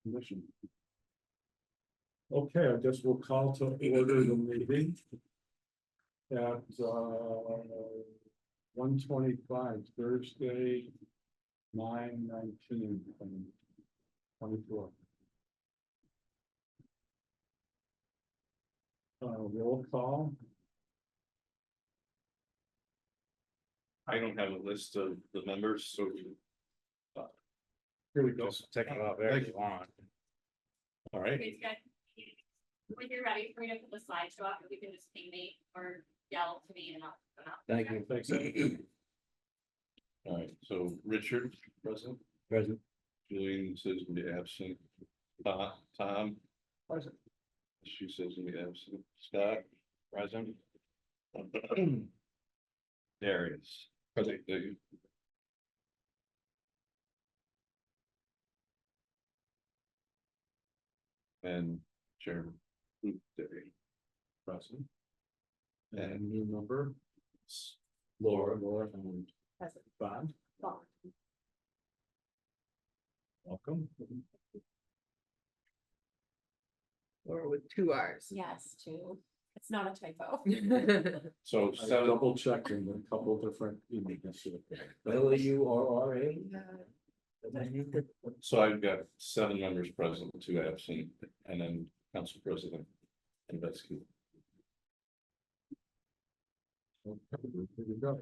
Commission. Okay, I guess we'll call to order the meeting at 1:25 Thursday, 9/19/24. Roll call. I don't have a list of the members, so Here we go. Just take it off there if you want. all right. Okay, guys, when you're ready for me to put the slideshow up, you can just ping me or yell to me and I'll put it up. Thank you. Thanks. All right, so Richard, present, Present. Julian says to be absent, Tom, Present. she says to be absent, Scott, Present. Darius. Present. And Chairman. Present. And new member. Laura. Laura and Present. Bond. Welcome. Or with 2 R's. Yes, too. It's not a typo. So I seven, double checked in a couple different emails. LURRA. so I've got 7 members present, 2 absent, and then Council President Invetsky. Here we go.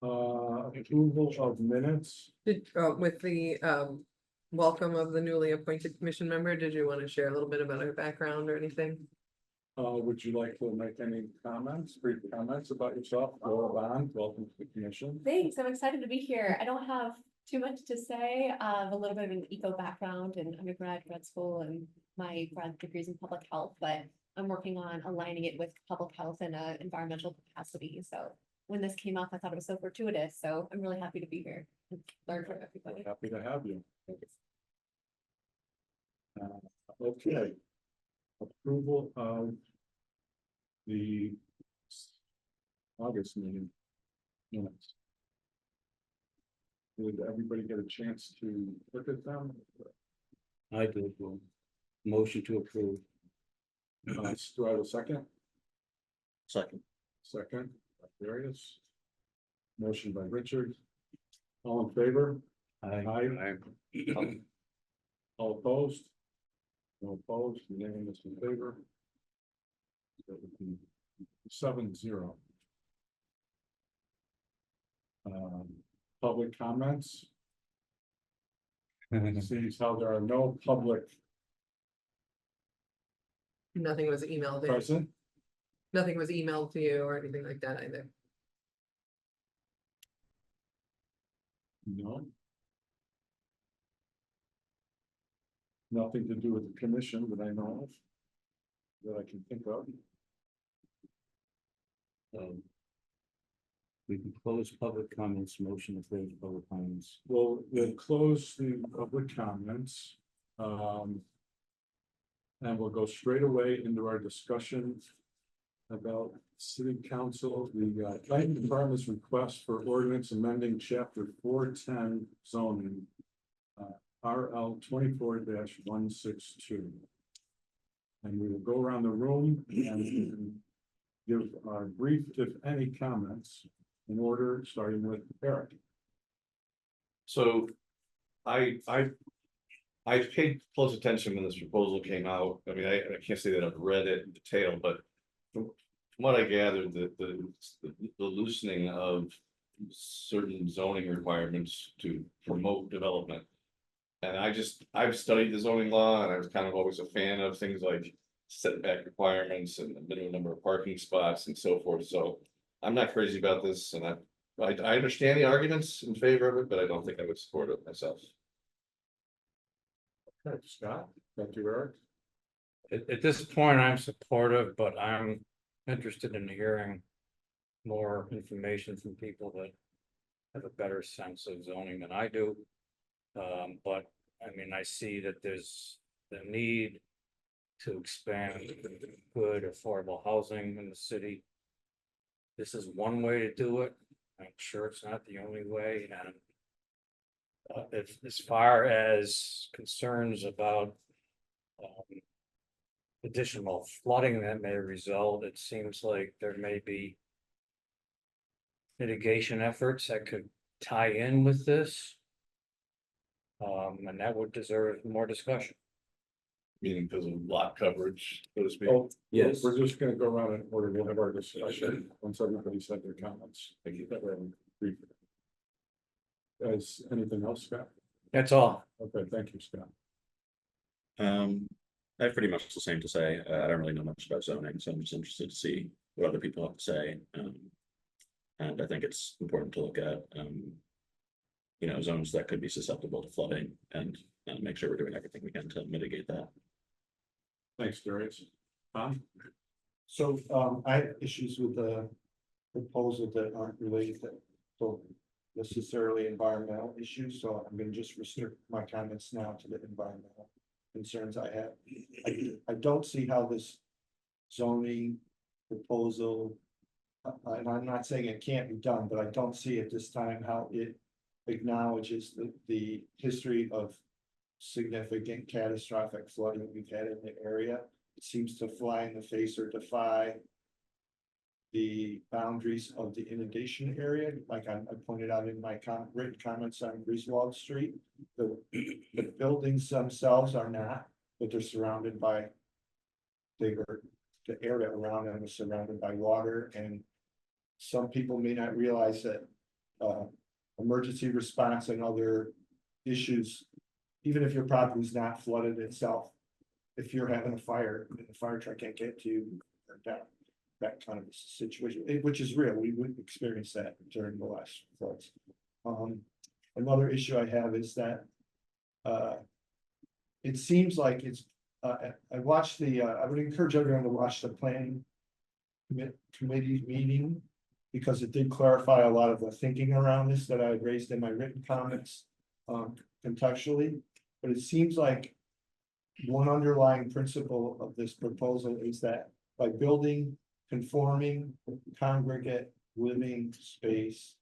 Approval of minutes. With the welcome of the newly appointed commission member, did you want to share a little bit about her background or anything? Would you like to make any comments, brief comments about yourself? Laura Bond, welcome to the commission. Thanks, I'm excited to be here. I don't have too much to say. A little bit of an eco background in undergrad, grad school, and my grad degrees in public health, but I'm working on aligning it with public health in an environmental capacity. So when this came up, I thought it was so fortuitous. So I'm really happy to be here and learn from everybody. Happy to have you. Okay. Approval of the August meeting minutes. Did everybody get a chance to look at them? I do. Well, motion to approve. Do I have a second? Second. Second, by Darius. Motion by Richard. All in favor? Aye. All opposed? No opposed, unanimous in favor. That would be 7-0. Public comments. Sees how there are no public Nothing was emailed in. present. Nothing was emailed to you or anything like that either. No. Nothing to do with the commission that I know of. That I can think of. We can close public comments, motion to close public comments. We'll close the public comments. And we'll go straight away into our discussion about city council, the planning department's request for ordinance amending chapter 410 zoning. RL 24-162. And we will go around the room and give our brief, if any, comments in order, starting with Eric. So I paid close attention when this proposal came out. I mean, I can't say that I've read it in detail, but from what I gathered, the loosening of certain zoning requirements to promote development. And I've studied the zoning law, and I was kind of always a fan of things like setback requirements and the minimum number of parking spots and so forth. So I'm not crazy about this, and I understand the arguments in favor of it, but I don't think I would support it myself. Okay, Scott, thank you, Eric. At this point, I'm supportive, but I'm interested in hearing more information from people that have a better sense of zoning than I do. But I mean, I see that there's the need to expand good affordable housing in the city. This is one way to do it. I'm sure it's not the only way, and as far as concerns about additional flooding that may result, it seems like there may be mitigation efforts that could tie in with this. And that would deserve more discussion. Meaning because of lot coverage, so to speak. Oh, Yes. we're just gonna go around in order, we'll have our discussion, once everybody said their comments. Thank you. That way I'm brief. Guys, anything else, Scott? That's all. Okay, thank you, Scott. I have pretty much the same to say. I don't really know much about zoning, so I'm just interested to see what other people have to say. And I think it's important to look at, zones that could be susceptible to flooding and make sure we're doing everything we can to mitigate that. Thanks, Darius. Tom? So, I have issues with the proposal that aren't related to necessarily environmental issues, so I'm gonna just restrict my comments now to the environmental concerns I have. I don't see how this zoning proposal, and I'm not saying it can't be done, but I don't see at this time how it acknowledges the history of significant catastrophic flooding we've had in the area. It seems to fly in the face or defy the boundaries of the inundation area, like I pointed out in my written comments on Griswold Street. The buildings themselves are not, but they're surrounded by the area around them is surrounded by water, and some people may not realize that emergency response and other issues, even if your property is not flooded itself, if you're having a fire and the fire truck can't get to you, you're down. That kind of situation, which is real. We would experience that during the last floods. Another issue I have is that it seems like it's. I watched I would encourage everyone to watch the planning committee meeting, because it did clarify a lot of the thinking around this that I had raised in my written comments contextually. But it seems like one underlying principle of this proposal is that by building conforming congregate living space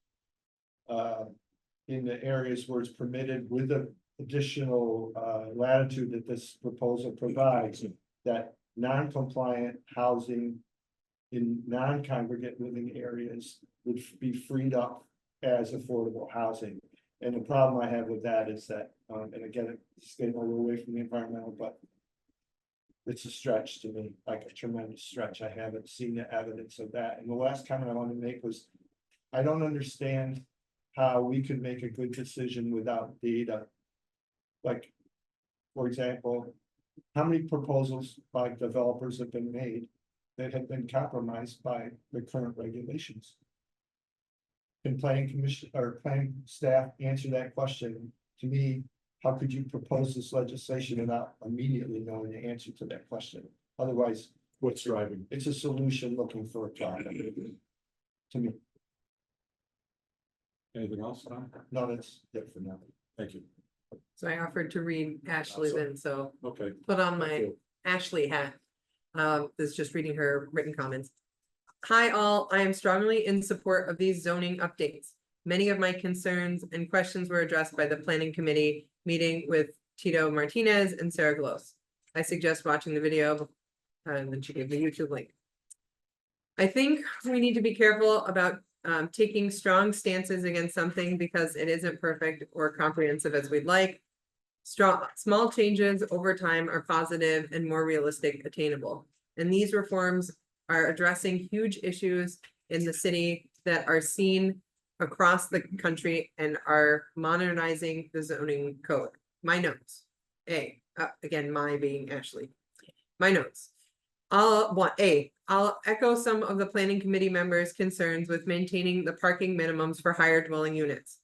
in the areas where it's permitted with the additional latitude that this proposal provides, that non-compliant housing in non-congregate living areas would be freed up as affordable housing. And the problem I have with that is that, and again, it's getting a little away from the environmental, but it's a stretch to me, like a tremendous stretch. I haven't seen the evidence of that. And the last comment I wanted to make was, I don't understand how we could make a good decision without data. Like, for example, how many proposals by developers have been made that have been compromised by the current regulations? Can planning commission or planning staff answer that question? To me, how could you propose this legislation without immediately knowing the answer to that question? Otherwise, What's driving? it's a solution looking for a problem. To me, Anything else, Tom? no, that's it for now. Thank you. So I offered to read Ashley then, so Okay. put on Thank my you. Ashley hat. This is just reading her written comments. Hi all, I am strongly in support of these zoning updates. Many of my concerns and questions were addressed by the planning committee meeting with Tito Martinez and Sarah Glos. I suggest watching the video, and then she gave the YouTube link. I think we need to be careful about taking strong stances against something because it isn't perfect or comprehensive as we'd like. Small changes over time are positive and more realistic, attainable. And these reforms are addressing huge issues in the city that are seen across the country and are modernizing the zoning code. My notes. Again, my being Ashley. My notes. I'll echo some of the planning committee members' concerns with maintaining the parking minimums for higher dwelling units.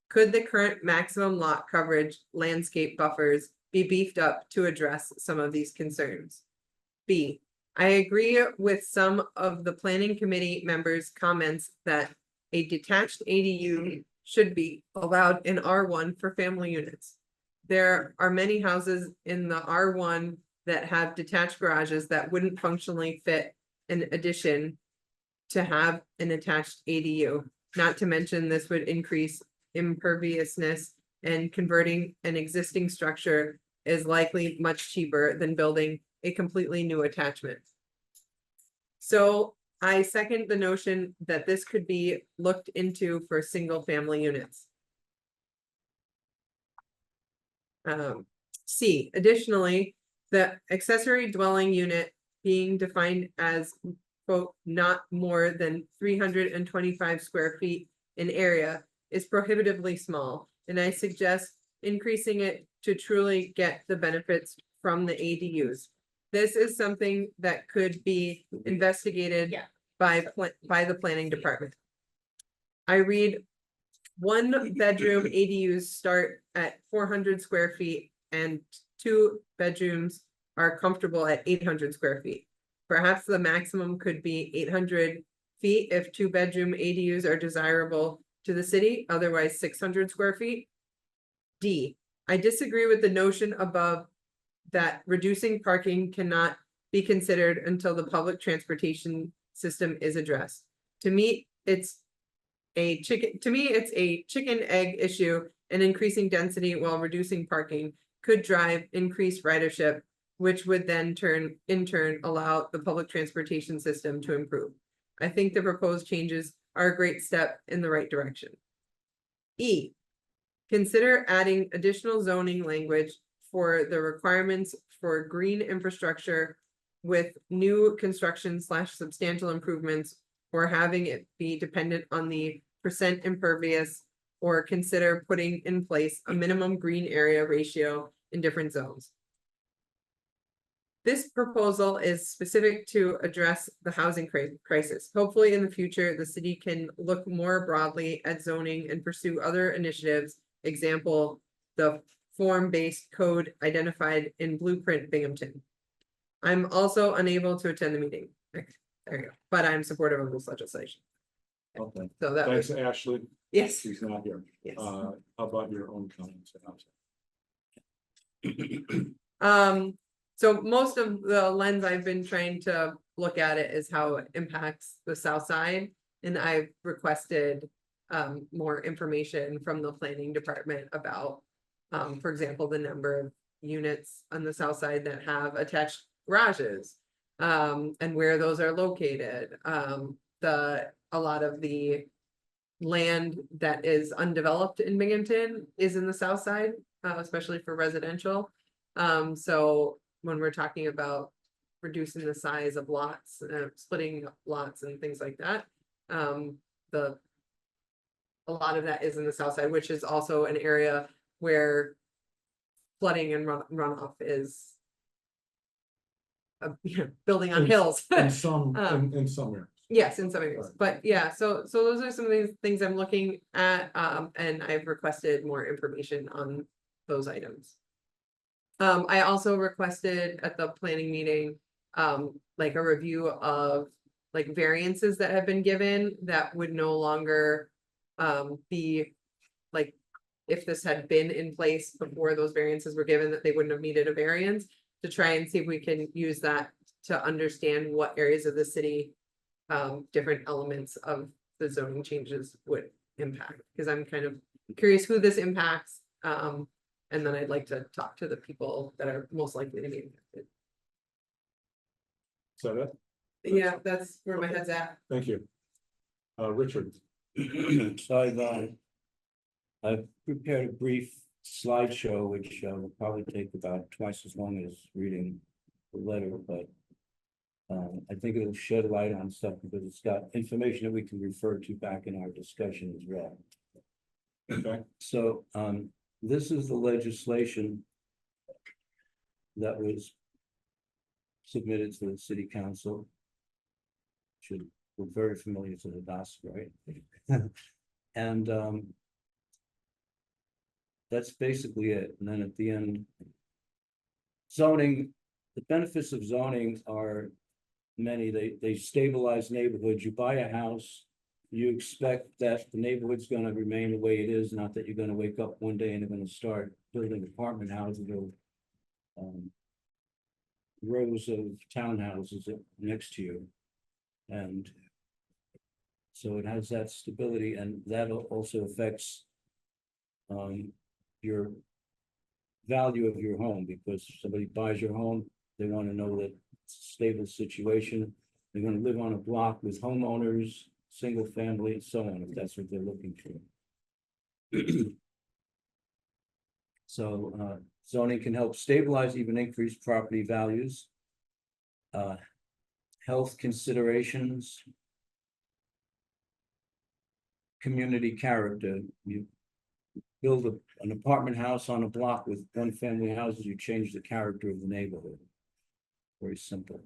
Could the current maximum lot coverage landscape buffers be beefed up to address some of these concerns? B, I agree with some of the planning committee members' comments that a detached ADU should be allowed in R1 for family units. There are many houses in the R1 that have detached garages that wouldn't functionally fit an addition to have an attached ADU. Not to mention, this would increase imperviousness, and converting an existing structure is likely much cheaper than building a completely new attachment. So I second the notion that this could be looked into for single-family units. C, additionally, the accessory dwelling unit being defined as, quote, not more than 325 square feet in area is prohibitively small, and I suggest increasing it to truly get the benefits from the ADUs. This is something that could be investigated Yeah. by the planning department. I read 1-bedroom ADUs start at 400 square feet and 2 bedrooms are comfortable at 800 square feet. Perhaps the maximum could be 800 feet if 2-bedroom ADUs are desirable to the city, otherwise 600 square feet. D, I disagree with the notion above that reducing parking cannot be considered until the public transportation system is addressed. To me, it's a chicken egg issue, and increasing density while reducing parking could drive increased ridership, which would then in turn allow the public transportation system to improve. I think the proposed changes are a great step in the right direction. E, consider adding additional zoning language for the requirements for green infrastructure with new construction / substantial improvements, or having it be dependent on the percent impervious, or consider putting in place a minimum green area ratio in different zones. This proposal is specific to address the housing crisis. Hopefully in the future, the city can look more broadly at zoning and pursue other initiatives. Example, the form-based code identified in Blueprint Binghamton. I'm also unable to attend the meeting. There you go. But I'm supportive of this legislation. Okay, So that thanks, was, Ashley. yes, She's not here. yes. How about your own comments? So most of the lens I've been trying to look at it is how it impacts the south side. And I've requested more information from the planning department about, for example, the number of units on the south side that have attached garages, and where those are located. A lot of the land that is undeveloped in Binghamton is in the south side, especially for residential. So when we're talking about reducing the size of lots, splitting lots and things like that, a lot of that is in the south side, which is also an area where flooding and runoff is building on hills. In some areas. Yes, in some areas, Right. but yeah, so those are some of the things I'm looking at, and I've requested more information on those items. I also requested at the planning meeting, like a review of like variances that have been given that would no longer be like, if this had been in place before those variances were given, that they wouldn't have needed a variance, to try and see if we can use that to understand what areas of the city different elements of the zoning changes would impact, because I'm kind of curious who this impacts. And then I'd like to talk to the people that are most likely to be impacted. Is that it? Yeah, that's where my head's at. Thank you. Richard. So I've prepared a brief slideshow, which will probably take about twice as long as reading the letter, but I think it'll shed light on stuff because it's got information that we can refer to back in our discussion as well. Okay. So this is the legislation that was submitted to the city council. We're very familiar to the DOS, right? And that's basically it. And then at the end, zoning, the benefits of zoning are many. They stabilize neighborhoods. You buy a house, you expect that the neighborhood's going to remain the way it is, not that you're going to wake up one day and they're going to start building apartment houses or rows of townhouses next to you. And So it has that stability, and that also affects your value of your home, because somebody buys your home, they want to know that it's a stable situation. They're going to live on a block with homeowners, single family, and so on, if that's what they're looking for. So zoning can help stabilize, even increase property values. Health considerations. Community character. You build an apartment house on a block with one family houses, you change the character of the neighborhood. Very simple.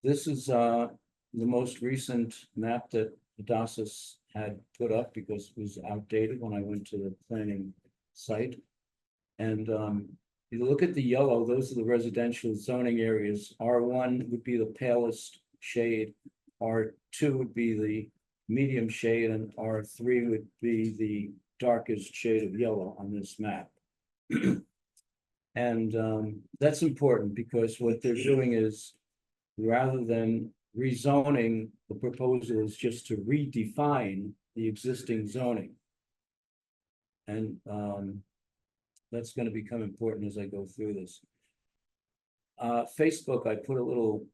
This is the most recent map that Hadassah had put up, because it was outdated when I went to the planning site. And you look at the yellow, those are the residential zoning areas. R1 would be the palest shade, R2 would be the medium shade, and R3 would be the darkest shade of yellow on this map. And that's important, because what they're doing is, rather than rezoning, the proposal is just to redefine the existing zoning. And that's going to become important as I go through this. Facebook, I put a little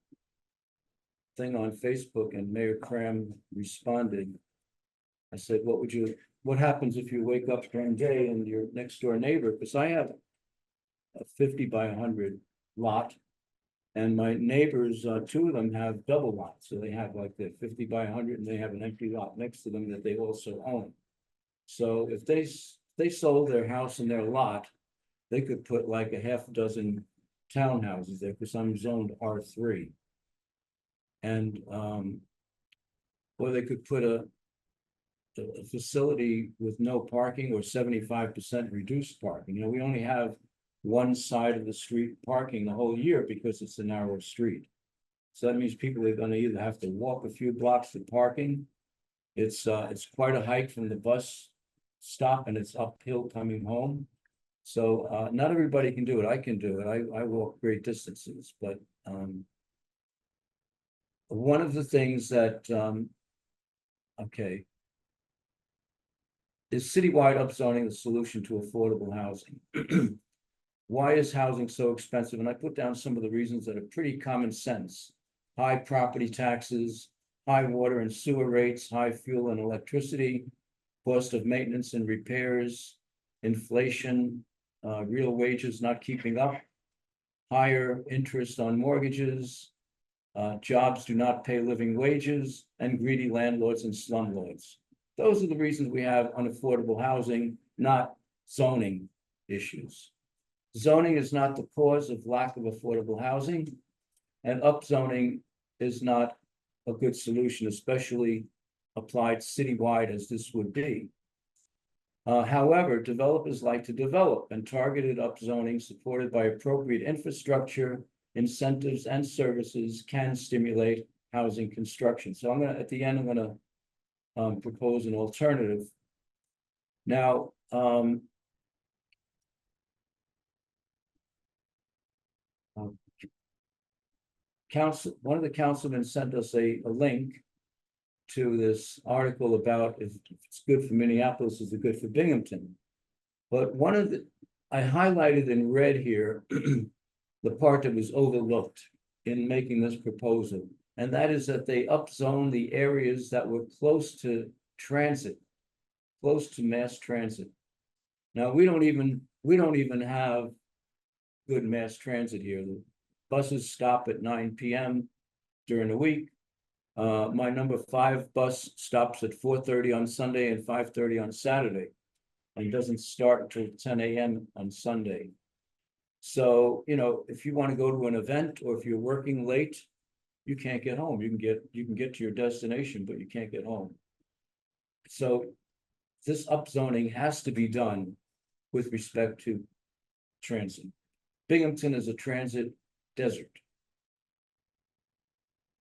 thing on Facebook, and Mayor Cram responded. I said, what happens if you wake up one day and your next door neighbor, because I have a 50 by 100 lot, and my neighbors, two of them have double lots. So they have like the 50 by 100, and they have an empty lot next to them that they also own. So if they sold their house and their lot, they could put like a half dozen townhouses there, because I'm zoned R3. And or they could put a facility with no parking or 75% reduced parking. You know, we only have one side of the street parking the whole year because it's a narrow street. So that means people are going to either have to walk a few blocks to parking. It's quite a hike from the bus stop, and it's uphill coming home. So not everybody can do it. I can do it. I walk great distances, but one of the things that is citywide upzoning the solution to affordable housing? Why is housing so expensive? And I put down some of the reasons that are pretty common sense. High property taxes, high water and sewer rates, high fuel and electricity, cost of maintenance and repairs, inflation, real wages not keeping up, higher interest on mortgages, jobs do not pay living wages, and greedy landlords and slumlords. Those are the reasons we have unaffordable housing, not zoning issues. Zoning is not the cause of lack of affordable housing, and upzoning is not a good solution, especially applied citywide as this would be. However, developers like to develop, and targeted upzoning supported by appropriate infrastructure, incentives, and services can stimulate housing construction. So at the end, I'm gonna propose an alternative. Now, one of the councilmen sent us a link to this article about if it's good for Minneapolis, is it good for Binghamton? But I highlighted in red here the part that was overlooked in making this proposal, and that is that they upzone the areas that were close to transit, close to mass transit. Now we don't even have good mass transit here. The buses stop at 9 p.m. during the week. My number 5 bus stops at 4:30 on Sunday and 5:30 on Saturday, and doesn't start until 10 a.m. on Sunday. So, you know, if you want to go to an event, or if you're working late, you can't get home. You can get to your destination, but you can't get home. So this upzoning has to be done with respect to transit. Binghamton is a transit desert.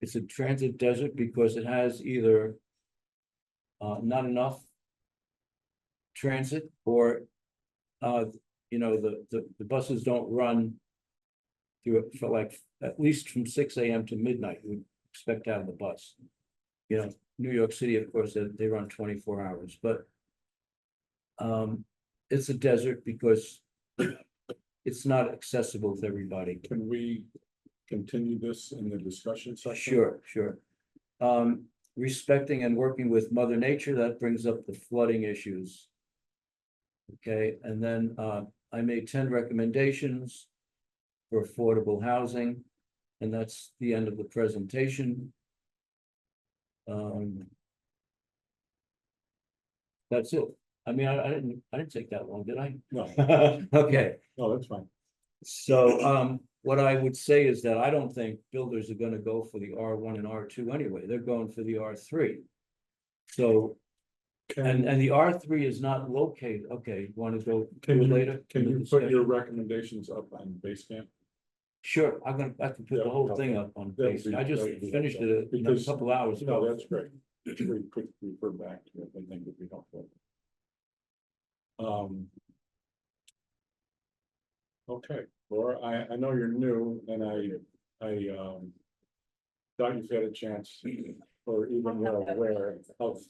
It's a transit desert because it has either not enough transit, or you know, the buses don't run through it for like at least from 6 a.m. to midnight. We expect to have the bus. You know, New York City, of course, they run 24 hours, but. It's a desert because. It's not accessible to everybody. Can we continue this in the discussion section? Sure, sure. Respecting and working with Mother Nature, that brings up the flooding issues. Okay, and then I made 10 recommendations for affordable housing, and that's the end of the presentation. That's it. I mean, I didn't take that long, did I? No, Okay. no, that's fine. So, what I would say is that I don't think builders are gonna go for the R1 and R2 anyway, they're going for the R3. So, and the R3 is not located, okay, wanna go Can you, later? can in the you put your discussion? recommendations up on Basecamp? Sure, I can put the whole thing up on That'd base, be- I just that'd be finished helpful. it a Because- couple hours No, ago. that's great. We could refer back to it, I think would be helpful. Okay, Laura, I know you're new and I thought you've had a chance or even were aware of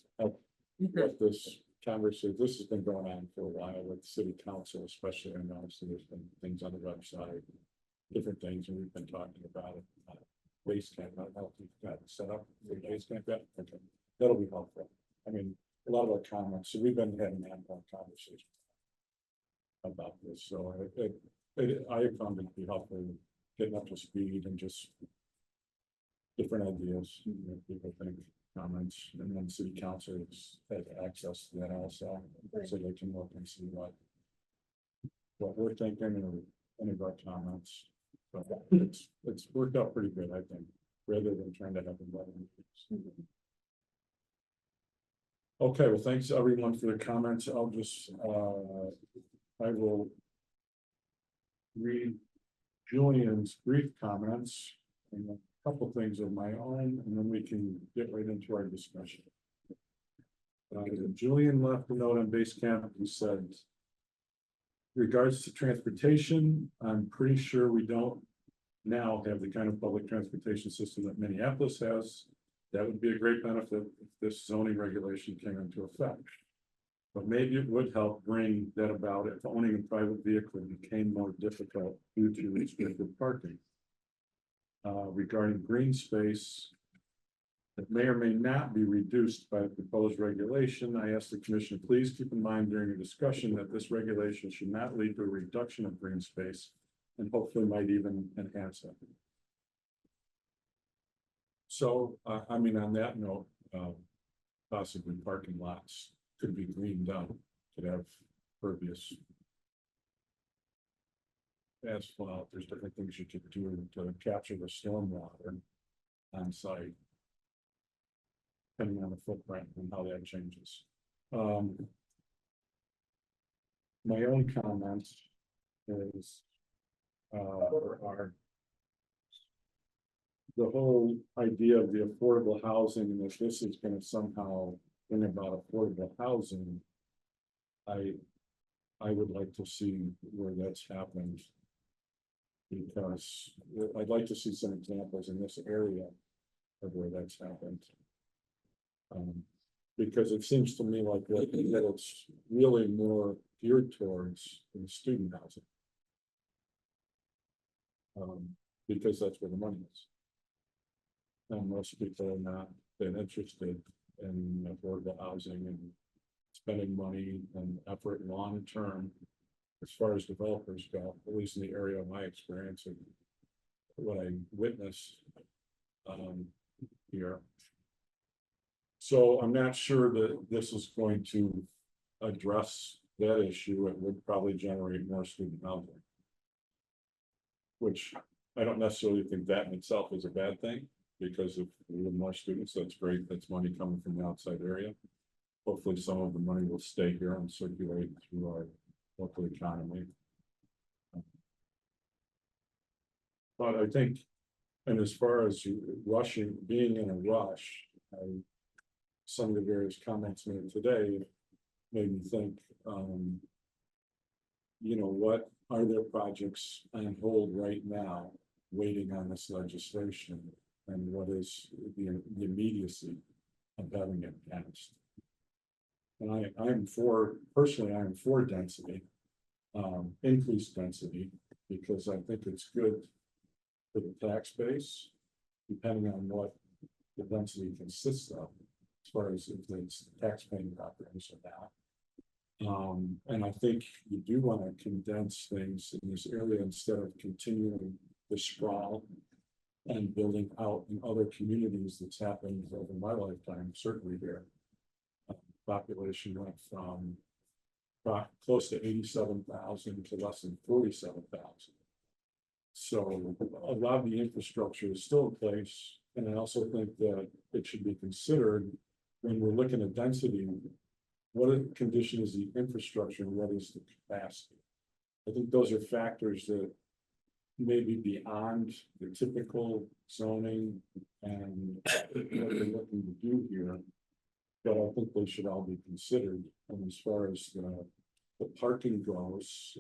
what this conversation, this has been going on for a while with city council, especially. I know, so there's been things on the website, different things, and we've been talking about it. Basecamp, I don't know if you've got it set up for Basecamp yet. Okay, that'll be helpful. I mean, a lot of our comments, so we've been having ongoing conversation about this, so I found it to be helpful, getting up to speed and just different ideas, you know, people think, comments, and then city council has access to that also, so they can look and see what we're thinking or any of our comments. But it's worked out pretty good, I think, rather than trying to have a lot of meetings. Okay, well, thanks everyone for the comments. I'll just, I will read Julian's brief comments and a couple things of my own, and then we can get right into our discussion. Julian left a note on Basecamp. He said, regards to transportation, I'm pretty sure we don't now have the kind of public transportation system that Minneapolis has. That would be a great benefit if this zoning regulation came into effect. But maybe it would help bring that about if owning a private vehicle became more difficult due to restricted parking. Regarding green space, that may or may not be reduced by the proposed regulation, I ask the commission, please keep in mind during your discussion that this regulation should not lead to a reduction of green space and hopefully might even enhance it. So, I mean, on that note, possibly parking lots could be greened up, could have pervious asphalt. There's different things you could do to capture the stormwater on site, depending on the footprint and how that changes. My own comment is are the whole idea of the affordable housing, and if this is going to somehow bring about affordable housing, I would like to see where that's happened, because I'd like to see some examples in this area of where that's happened. Because it seems to me like that it's really more geared towards the student housing. Because that's where the money is. And most people are not that interested in affordable housing and spending money and effort long term as far as developers go, at least in the area of my experience and what I witnessed here. So I'm not sure that this is going to address that issue. It would probably generate more student housing, which I don't necessarily think that in itself is a bad thing, because if we have more students, that's great. That's money coming from the outside area. Hopefully some of the money will stay here and circulate through our local economy. But I think, and as far as rushing, being in a rush, some of the various comments made today made me think, you know, what are there projects on hold right now, waiting on this legislation, and what is the immediacy of having it passed. And I am for, personally, I am for density, increased density, because I think it's good for the tax base, depending on what the density consists of, as far as if it's tax-paying properties or not. And I think you do want to condense things in this area instead of continuing the sprawl and building out in other communities that's happened over my lifetime, certainly here. Population went from close to 87,000 to less than 47,000. So a lot of the infrastructure is still in place, and I also think that it should be considered when we're looking at density. What condition is the infrastructure and what is the capacity? I think those are factors that may be beyond the typical zoning and what they're looking to do here. But I think they should all be considered. And as far as the parking goes,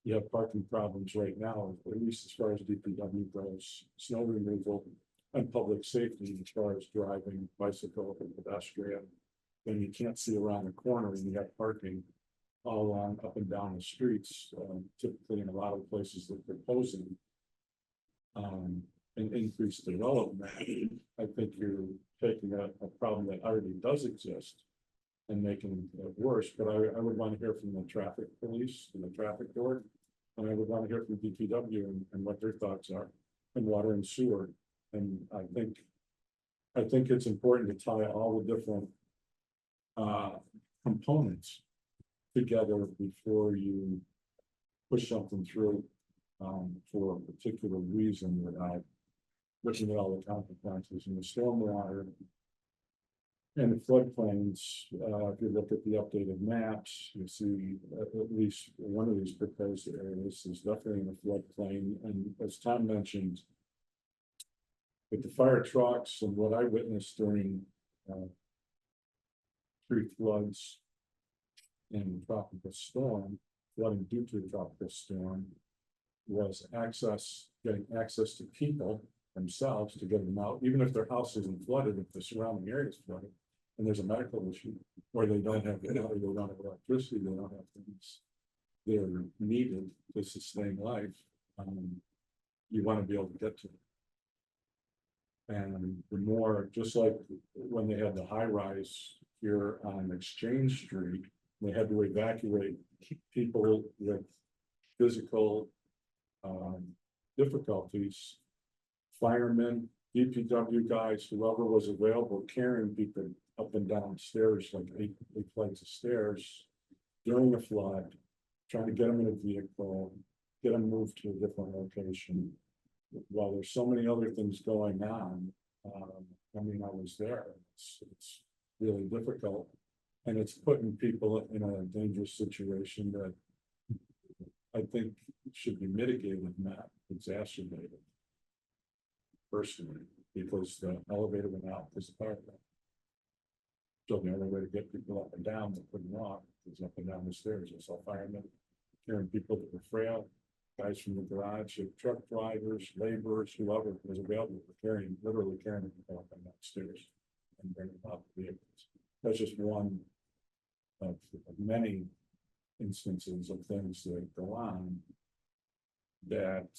you have parking problems right now, at least as far as DPW goes, snow removal and public safety as far as driving, bicycle, and pedestrian. Then you can't see around the corner and you have parking all along up and down the streets, typically in a lot of places that they're proposing. And increased development. I think you're taking a problem that already does exist and making it worse. But I would want to hear from the traffic police and the traffic board. And I would want to hear from DPW and what their thoughts are, and water and sewer. And I think it's important to tie all the different components together before you push something through for a particular reason without looking at all the consequences. And the stormwater and the floodplains, if you look at the updated maps, you see at least one of these proposed areas is definitely in the floodplain. And as Tom mentioned, with the fire trucks and what I witnessed during 3 floods and the tropical storm, flooding due to the tropical storm, was getting access to people themselves to get them out, even if their house isn't flooded, if the surrounding area is flooded, and there's a medical issue, or they don't have, they don't have electricity, they don't have things that are needed to sustain life, you want to be able to get to them. And the more, just like when they had the high rise here on Exchange Street, they had to evacuate people with physical difficulties, firemen, DPW guys, whoever was available, carrying people up and down stairs, like eight flights of stairs during a flood, trying to get them in a vehicle, get them moved to a different location. While there's so many other things going on, I mean, I was there. It's really difficult, and it's putting people in a dangerous situation that I think should be mitigated, not exacerbated. Personally, because the elevator went out because the fire went. So the only way to get people up and down that couldn't walk is up and down the stairs. I saw firemen carrying people that were frail, guys from the garage, truck drivers, laborers, whoever was available for literally carrying people up and down stairs and bringing them out the vehicles. That's just one of many instances of things that go on that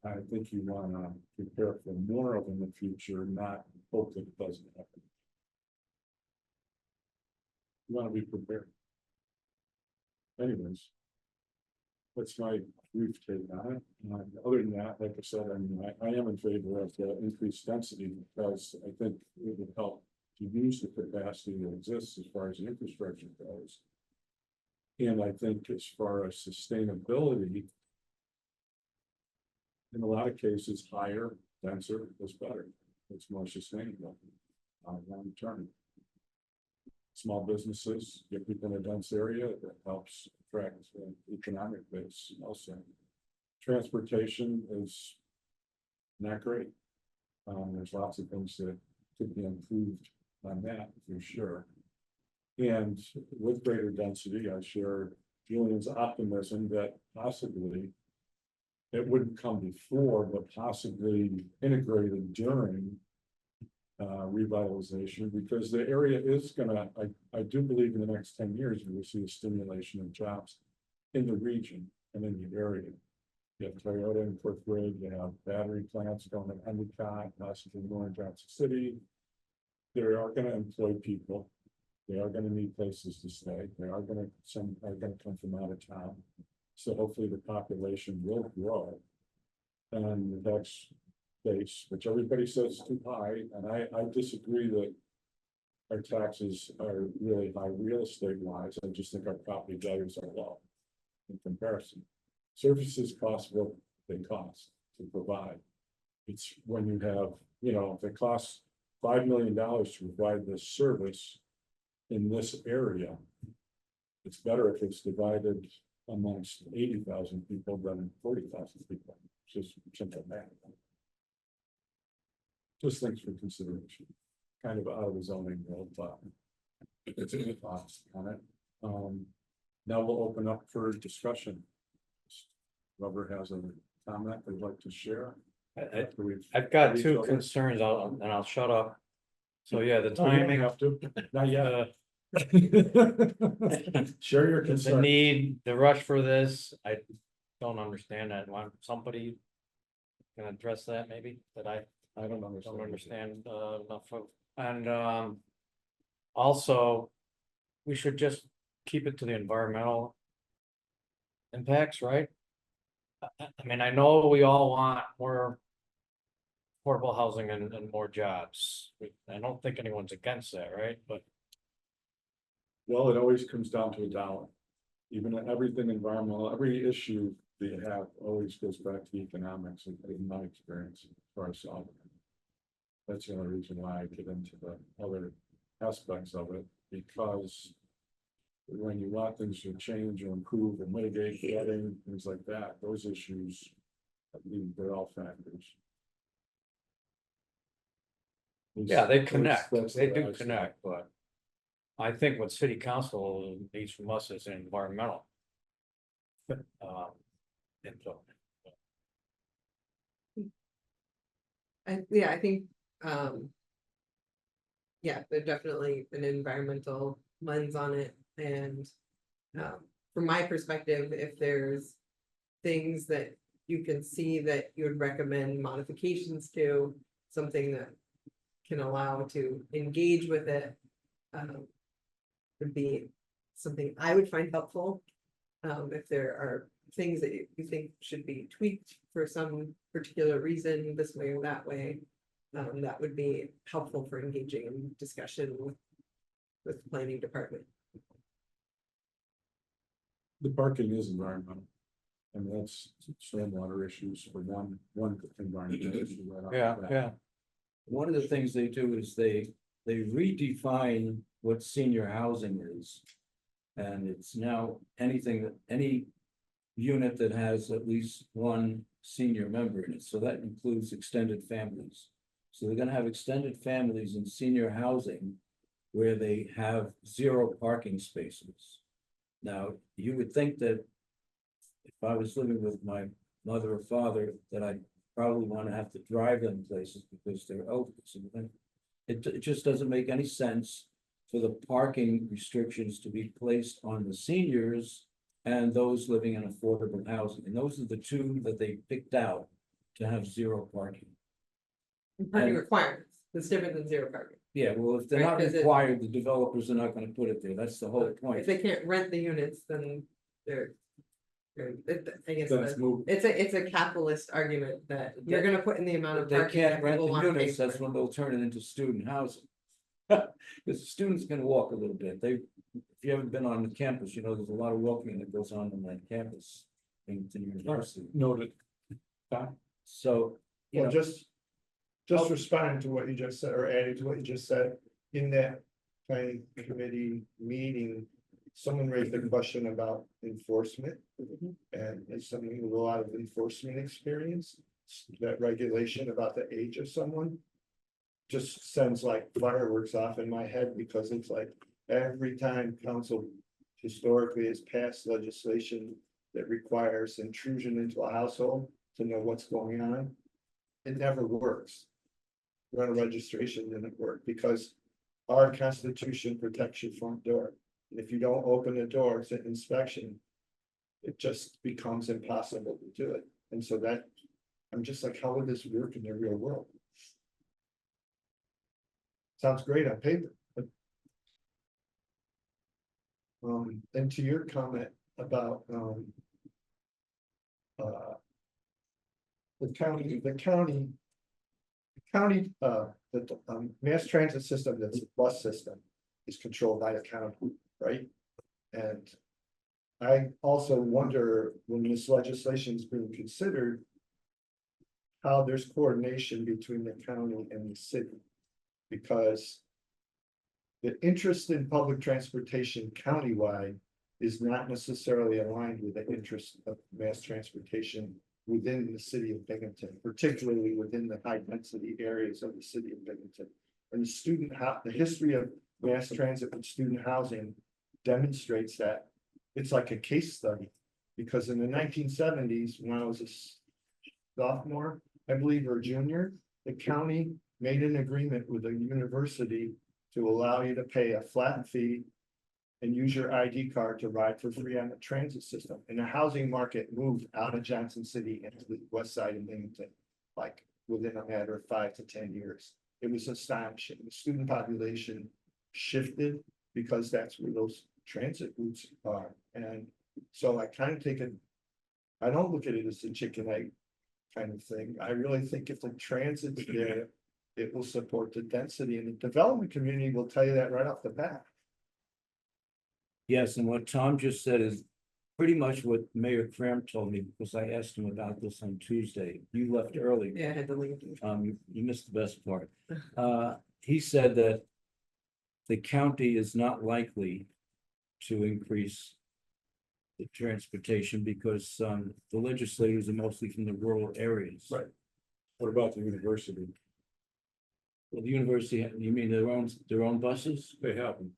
I think you want to prepare for more of in the future, not hope that it doesn't happen. You want to be prepared. Anyways, that's my brief take on it. Other than that, like I said, I mean, I am in favor of increased density because I think it would help to use the capacity that exists as far as the infrastructure goes. And I think as far as sustainability, in a lot of cases, higher, denser is better. It's more sustainable long term. Small businesses, get people in a dense area, that helps attract economic base also. Transportation is not great. There's lots of things that could be improved on that for sure. And with greater density, I share Julian's optimism that possibly it wouldn't come before, but possibly integrated during revitalization, because the area is gonna, I do believe in the next 10 years, we will see a stimulation of jobs in the region and in the area. You have Toyota in Fort Worth, you have battery plants going in Endicott, possibly more in Johnson City. They are gonna employ people. They are gonna need places to stay. Some are gonna come from out of town. So hopefully the population will grow. And the tax base, which everybody says is too high, and I disagree that our taxes are really high real estate wise. I just think our property values are low in comparison. Services cost what they cost to provide. It's when you have, if it costs $5 million to provide this service in this area, it's better if it's divided amongst 80,000 people than 40,000 people. Just simple math. Just things for consideration. Kind of out of the zoning world, but it's a good thoughts on it. Now we'll open up for discussion. Whoever has a comment they'd like to share. I've got two concerns, and I'll shut up. So yeah, the Oh, you don't timing, have to, not yet. Share your the concern. need, the rush for this, I don't understand that. Want somebody can address that maybe, that I don't don't understand enough of, and also, we should just keep it to the environmental impacts, right? I mean, I know we all want more affordable housing and more jobs. I don't think anyone's against that, right? But Well, it always comes down to a dollar. Even everything environmental, every issue that you have always goes back to economics in my experience for ourselves. That's the only reason why I get into the other aspects of it, because when you want things to change or improve or mitigate flooding, things like that, those issues, I mean, they're all factors. yeah, they connect, That's they the do way I see it. connect, but I think what city council needs from us is environmental. Input. I think, yeah, there's definitely an environmental lens on it, and from my perspective, if there's things that you can see that you would recommend modifications to, something that can allow to engage with it, would be something I would find helpful. If there are things that you think should be tweaked for some particular reason, this way or that way, that would be helpful for engaging in discussion with the planning department. The parking is environmental. And that's stormwater issues for one environmental issue. Right off the Yeah, bat. yeah, One of the things they do is they redefine what senior housing is. And it's now any unit that has at least one senior member in it, so that includes extended families. So they're gonna have extended families in senior housing where they have 0 parking spaces. Now, you would think that if I was living with my mother or father, that I'd probably want to have to drive them places because they're elderly. So it just doesn't make any sense for the parking restrictions to be placed on the seniors and those living in affordable housing. And those are the two that they picked out to have 0 parking. Parking And- requirements, it's different than 0 parking. Yeah, well, if they're Right, not 'cause required, the developers are not gonna put it there. That's the whole If point. they can't rent the units, then I guess Then it's moved. it's a capitalist argument that you're gonna put in the amount If of they parking can't that rent people the wanna pay units, that's for. when they'll turn it into student housing. Because the students can walk a little bit. If you haven't been on the campus, there's a lot of walking that goes on that campus. Binghamton University. Noted. So, Well, just responding to what you just said, or adding to what you just said, in that planning committee meeting, someone raised a question about enforcement. And as somebody with a lot of enforcement experience, that regulation about the age of someone just sends like fireworks off in my head, because it's like every time council historically has passed legislation that requires intrusion into a household to know what's going on, it never works. rental registration didn't work because our constitution protects your front door. And if you don't open the door to inspection, it just becomes impossible to do it. And so that, I'm just like, how would this work in the real world? Sounds great on paper, but. And to your comment about, the mass transit system, that's a bus system, is controlled by the county, right? And I also wonder, when this legislation is being considered, how there's coordination between the county and the city. Because the interest in public transportation countywide is not necessarily aligned with the interest of mass transportation within the city of Binghamton, particularly within the high density areas of the city of Binghamton. And the history of mass transit and student housing demonstrates that. It's like a case study, because in the 1970s, when I was a sophomore, I believe, or junior, the county made an agreement with the university to allow you to pay a flat fee and use your ID card to ride for free on the transit system. And the housing market moved out of Johnson City into the west side of Binghamton, like within a matter of 5 to 10 years. It was astonishing. The student population shifted because that's where those transit routes are. And so I kind of take it, I don't look at it as a chicken egg kind of thing. I really think if the transit's there, it will support the density, and the development community will tell you that right off the bat. Yes, and what Tom just said is pretty much what Mayor Cram told me, because I asked him about this on Tuesday. You left early. Yeah, I had to leave. You missed the best part. He said that the county is not likely to increase the transportation because the legislators are mostly from the rural areas. Right. What about the university? Well, the university, you mean their own buses? They have them.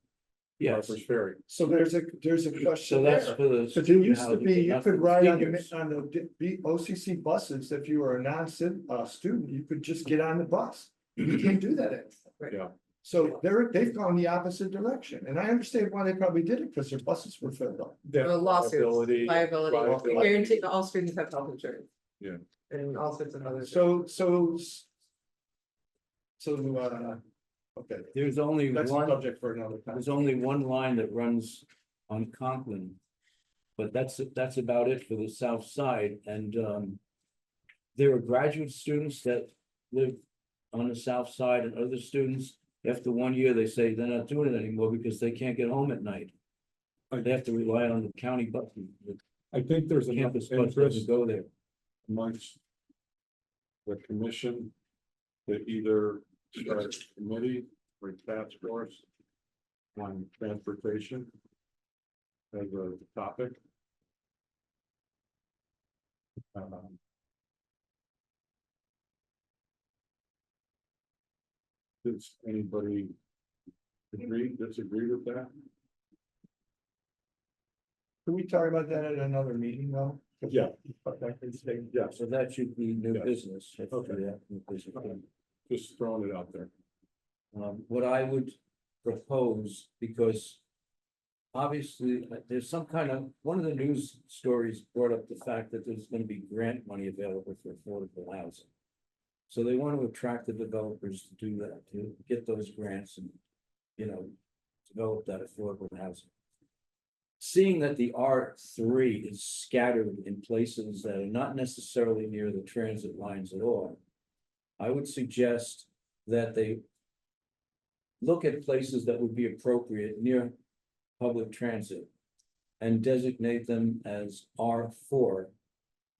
Yes. Harper's Ferry. So there's a So question that's there. for the. So there used to be, you not for could the ride on seniors. the OCC buses, if you were a student, you could just get on the bus. You can't do that anymore. Yeah. So they've gone the opposite direction, and I understand why they probably did it, because their buses were filled up. Lawsuits, Liability. liability, guarantee all students have health insurance. Yeah. And all sorts of other. Okay, There's only that's a one, subject for another time. there's only one line that runs on Conklin. But that's about it for the south side, and there are graduate students that live on the south side, and other students, after 1 year, they say they're not doing it anymore because they can't get home at night. They have to rely on the county bus, the I think there's enough campus bus to interest go there. amongst the commission to either start a committee or task force on transportation as a topic. Does anybody disagree with that? Can we talk about that at another meeting though? Yeah. Yeah. So that should be new Yes. business. Okay. Yeah, new business. Just throwing it out there. What I would propose, because obviously there's some kind of, one of the news stories brought up the fact that there's going to be grant money available for affordable housing. So they want to attract the developers to do that, to get those grants and, develop that affordable housing. Seeing that the R3 is scattered in places that are not necessarily near the transit lines at all, I would suggest that they look at places that would be appropriate near public transit and designate them as R4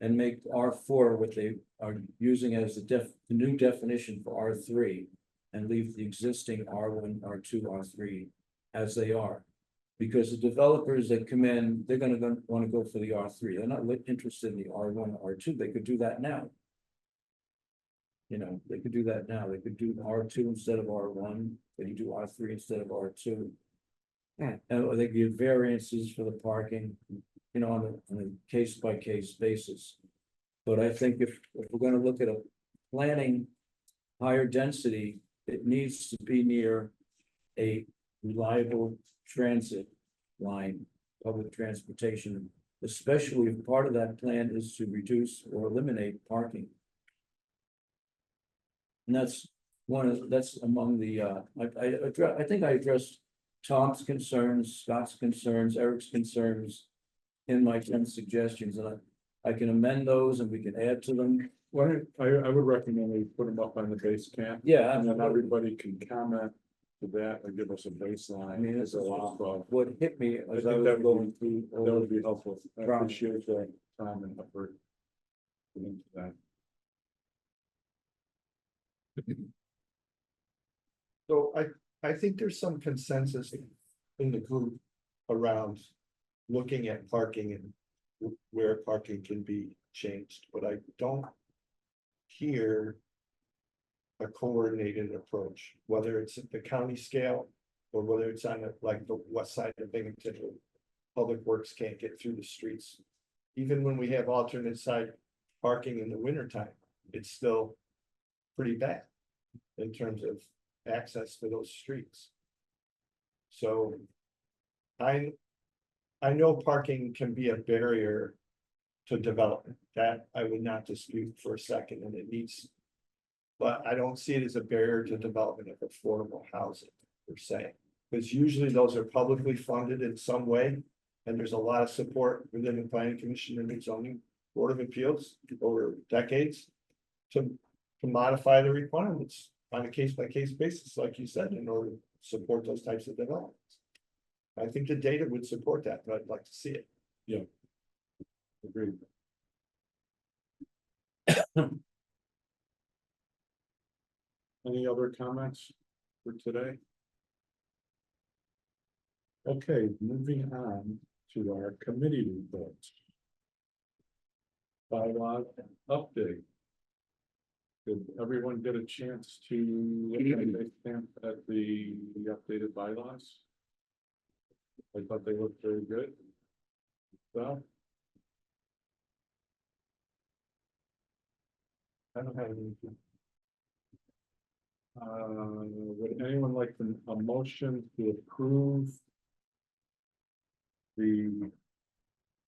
and make R4 what they are using as the new definition for R3 and leave the existing R1, R2, R3 as they are. Because the developers that come in, they're gonna want to go for the R3. They're not interested in the R1, R2. They could do that now. They could do that now. They could do R2 instead of R1. They could do R3 instead of R2. Or they give variances for the parking, on a case by case basis. But I think if we're gonna look at a planning higher density, it needs to be near a reliable transit line, public transportation, especially if part of that plan is to reduce or eliminate parking. And that's among the, I think I addressed Tom's concerns, Scott's concerns, Eric's concerns in my 10 suggestions, and I can amend those and we can add to them. Well, I would recommend we put them up on the base camp. Yeah, And then everybody can comment to that and give us a baseline. I mean, as a lot of. what hit me I as think I was that going would through. that would be helpful. I Right. appreciate the time and effort. Put into that. So I think there's some consensus in the group around looking at parking and where parking can be changed, but I don't hear a coordinated approach, whether it's at the county scale or whether it's on like the west side of Binghamton. Where Public Works can't get through the streets. Even when we have alternate side parking in the wintertime, it's still pretty bad in terms of access to those streets. So I know parking can be a barrier to development, that I would not dispute for a second, and it needs. But I don't see it as a barrier to development of affordable housing per se, because usually those are publicly funded in some way. And there's a lot of support within the planning commission and the zoning board of appeals over decades. To modify the requirements on a case-by-case basis, like you said, in order to support those types of developments. I think the data would support that, but I'd like to see it. Agreed. Any other comments for today? Okay, moving on to our committee reports. Bylaw update. Did everyone get a chance to look at the updated bylaws? I thought they looked very good. So, I don't have anything. would anyone like a motion to approve the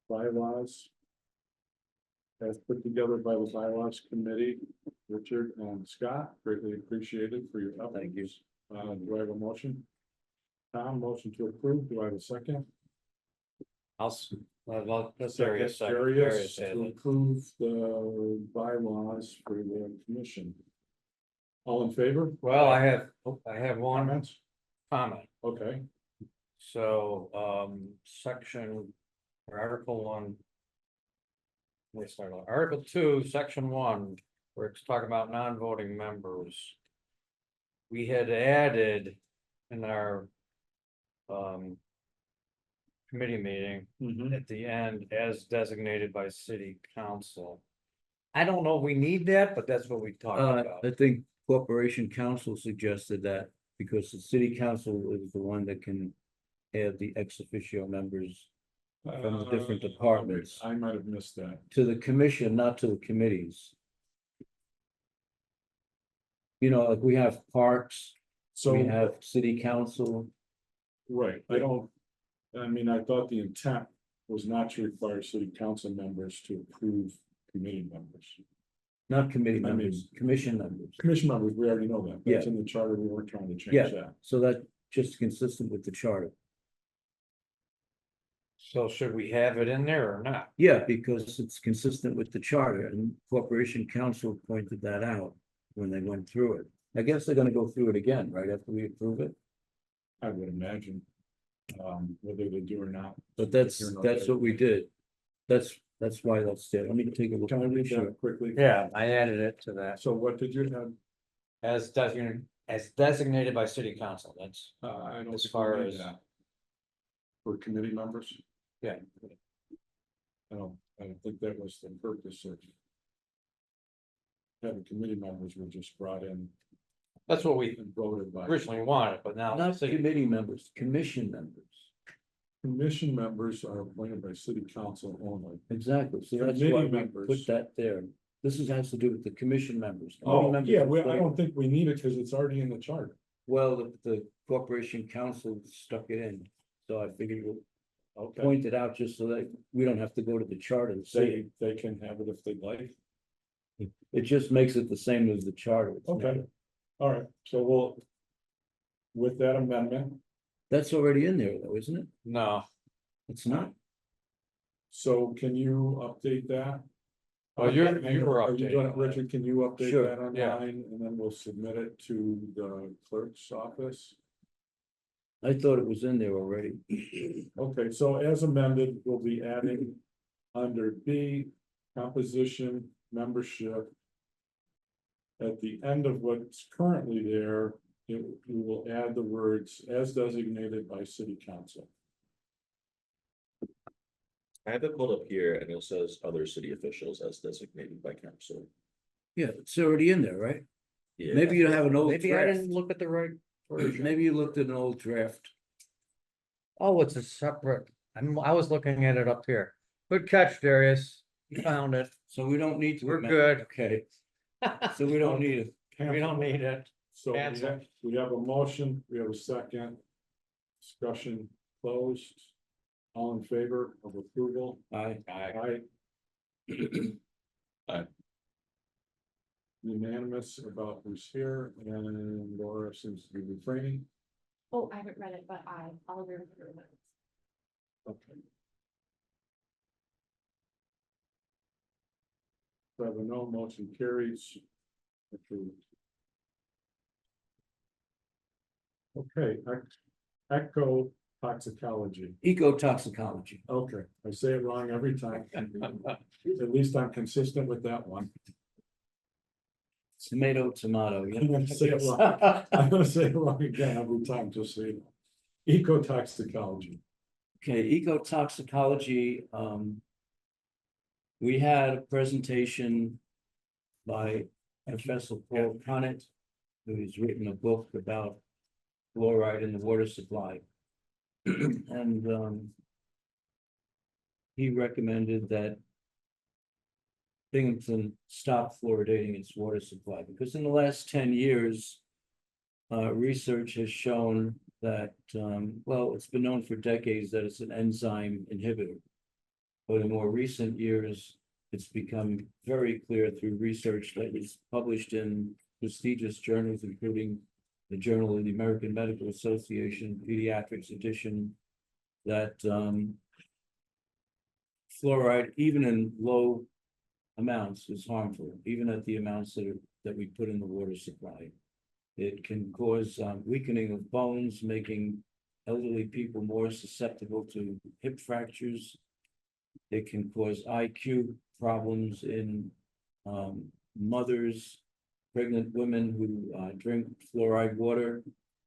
bylaws as put together by the bylaws committee? Richard and Scott, greatly appreciated for your help. Thank you. Do I have a motion? Tom, motion to approve. Do I have a second? That's Darius. Darius, to approve the bylaws for the commission. All in favor? Well, I have one Comments? comment. Okay, So, section, or Article 1. Let me start on Article 2, Section 1, where it's talking about non-voting members. We had added in our committee meeting at the end, as designated by city council. I don't know if we need that, but that's what we talked about. I think Corporation Council suggested that because the city council is the one that can add the ex officio members from the different departments I might have missed that. to the commission, not to the committees. You know, like we have parks, So, we have city council. right, I mean, I thought the intent was not to require city council members to approve committee members. Not committee I mean- members, commission members. Commission members, we already know that. That's in the charter. We weren't trying to change Yeah. that. So that just consistent with the charter. So should we have it in there or not? Yeah, because it's consistent with the charter and Corporation Council pointed that out when they went through it. I guess they're gonna go through it again, right, after we approve it, I would imagine. Whether they do or not. but that's Here nor what there. we did. That's why that's there. Let me take a look. Can I read Sure. that quickly? Yeah, I added it to that. So what did you have? As designated by city council, that's, I don't. As think we far need as- that. For committee members? yeah. I don't think that was the purpose of. Having committee members were just brought in That's what we and voted by. originally wanted, but now. Not committee members, commission members. Commission members are appointed by city council only. Exactly. So that's Committee why we members. put that there. has to do with the commission members. Oh, Members yeah, of I the- don't think we need it because it's already in the charter. Well, the corporation council stuck it in, so I figured we'll Okay, point it out just so that we don't have to go to the charter to see it. they can have it if they'd like. It just makes it the same as the charter. It's not- Okay, all right, so we'll. With that amendment, That's already in there though, isn't it? No, It's not. so can you update that? Well, you were Are you doing it, updating that. Richard? Can you update Sure, that yeah. online and then we'll submit it to the clerk's office? I thought it was in there already. Okay, so as amended, we'll be adding under B, composition, membership. At the end of what's currently there, we will add the words as designated by city council. I have it pulled up here and it says other city officials as designated by council. Yeah, it's already in there, right? Yeah. Maybe you have an old maybe I draft. didn't look at the right version. Maybe you looked at an old draft. Oh, it's a separate, I was looking at it up here. Good catch, Darius. You found it. So we don't need to. We're amend- good. Okay, so we don't need it. We don't need it. So Cancel. we have a motion, we have a second. Discussion closed. All in favor of approval? Aye. Aye. Aye. Unanimous about who's here, and Laura seems to be refraining. Oh, I haven't read it, but I'll agree with your notes. Okay. So I have a no, motion carries. Approved. Okay, echo toxicology. Ecotoxicology. Okay, I say it wrong every time. At least I'm consistent with that one. Tomato, tomato. I'm gonna say it wrong. I'm gonna say it wrong again every time, just so you know. Ecotoxicology. Okay, ecotoxicology, we had a presentation by Professor Paul Connett, who's written a book about fluoride in the water supply. And he recommended that Binghamton stop fluoridating its water supply, because in the last 10 years, research has shown that, well, it's been known for decades that it's an enzyme inhibitor. But in more recent years, it's become very clear through research that is published in prestigious journals, including the Journal of the American Medical Association Pediatrics edition, that fluoride, even in low amounts, is harmful, even at the amounts that we put in the water supply. It can cause weakening of bones, making elderly people more susceptible to hip fractures. It can cause IQ problems in mothers, pregnant women who drink fluoride water,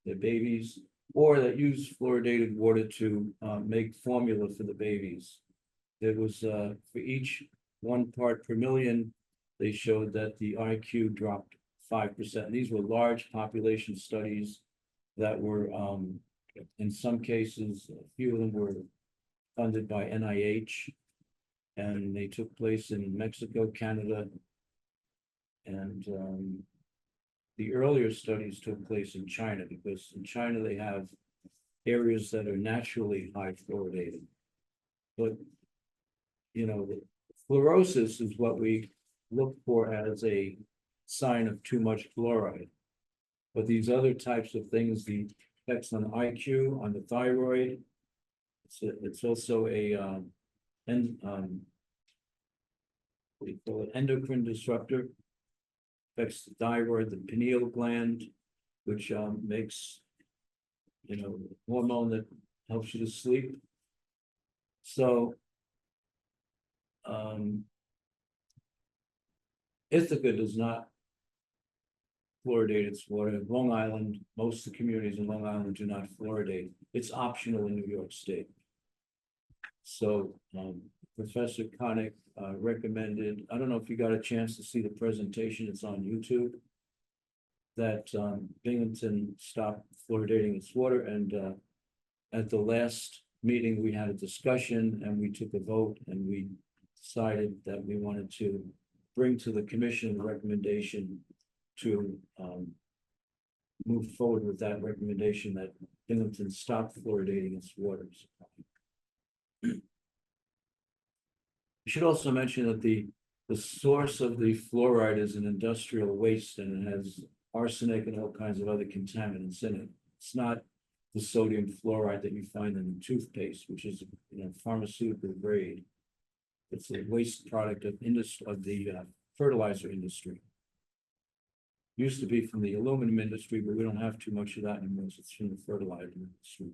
their babies, or that use fluoridated water to make formula for the babies. There was for each 1 part per million, they showed that the IQ dropped 5%. These were large population studies that were, in some cases, a few of them were funded by NIH, and they took place in Mexico, Canada, and the earlier studies took place in China, because in China they have areas that are naturally high fluoridated. But, you know, the fluorosis is what we look for as a sign of too much fluoride. But these other types of things, the effects on IQ, on the thyroid, it's also a what do you call it, endocrine disruptor, affects the thyroid, the pineal gland, which makes, you know, hormone that helps you to sleep. So Ithaca does not fluoridate its water. Long Island, most of the communities in Long Island do not fluoridate. It's optional in New York State. So Professor Connick recommended, I don't know if you got a chance to see the presentation, it's on YouTube, that Binghamton stopped fluoridating its water. And at the last meeting, we had a discussion and we took a vote and we decided that we wanted to bring to the commission a recommendation to, move forward with that recommendation that Binghamton stop fluoridating its waters. You should also mention that the source of the fluoride is an industrial waste and it has arsenic and all kinds of other contaminants in it. It's not the sodium fluoride that you find in the toothpaste, which is, pharmaceutical grade. It's a waste product of the fertilizer industry. Used to be from the aluminum industry, but we don't have too much of that anymore. It's from the fertilizer industry.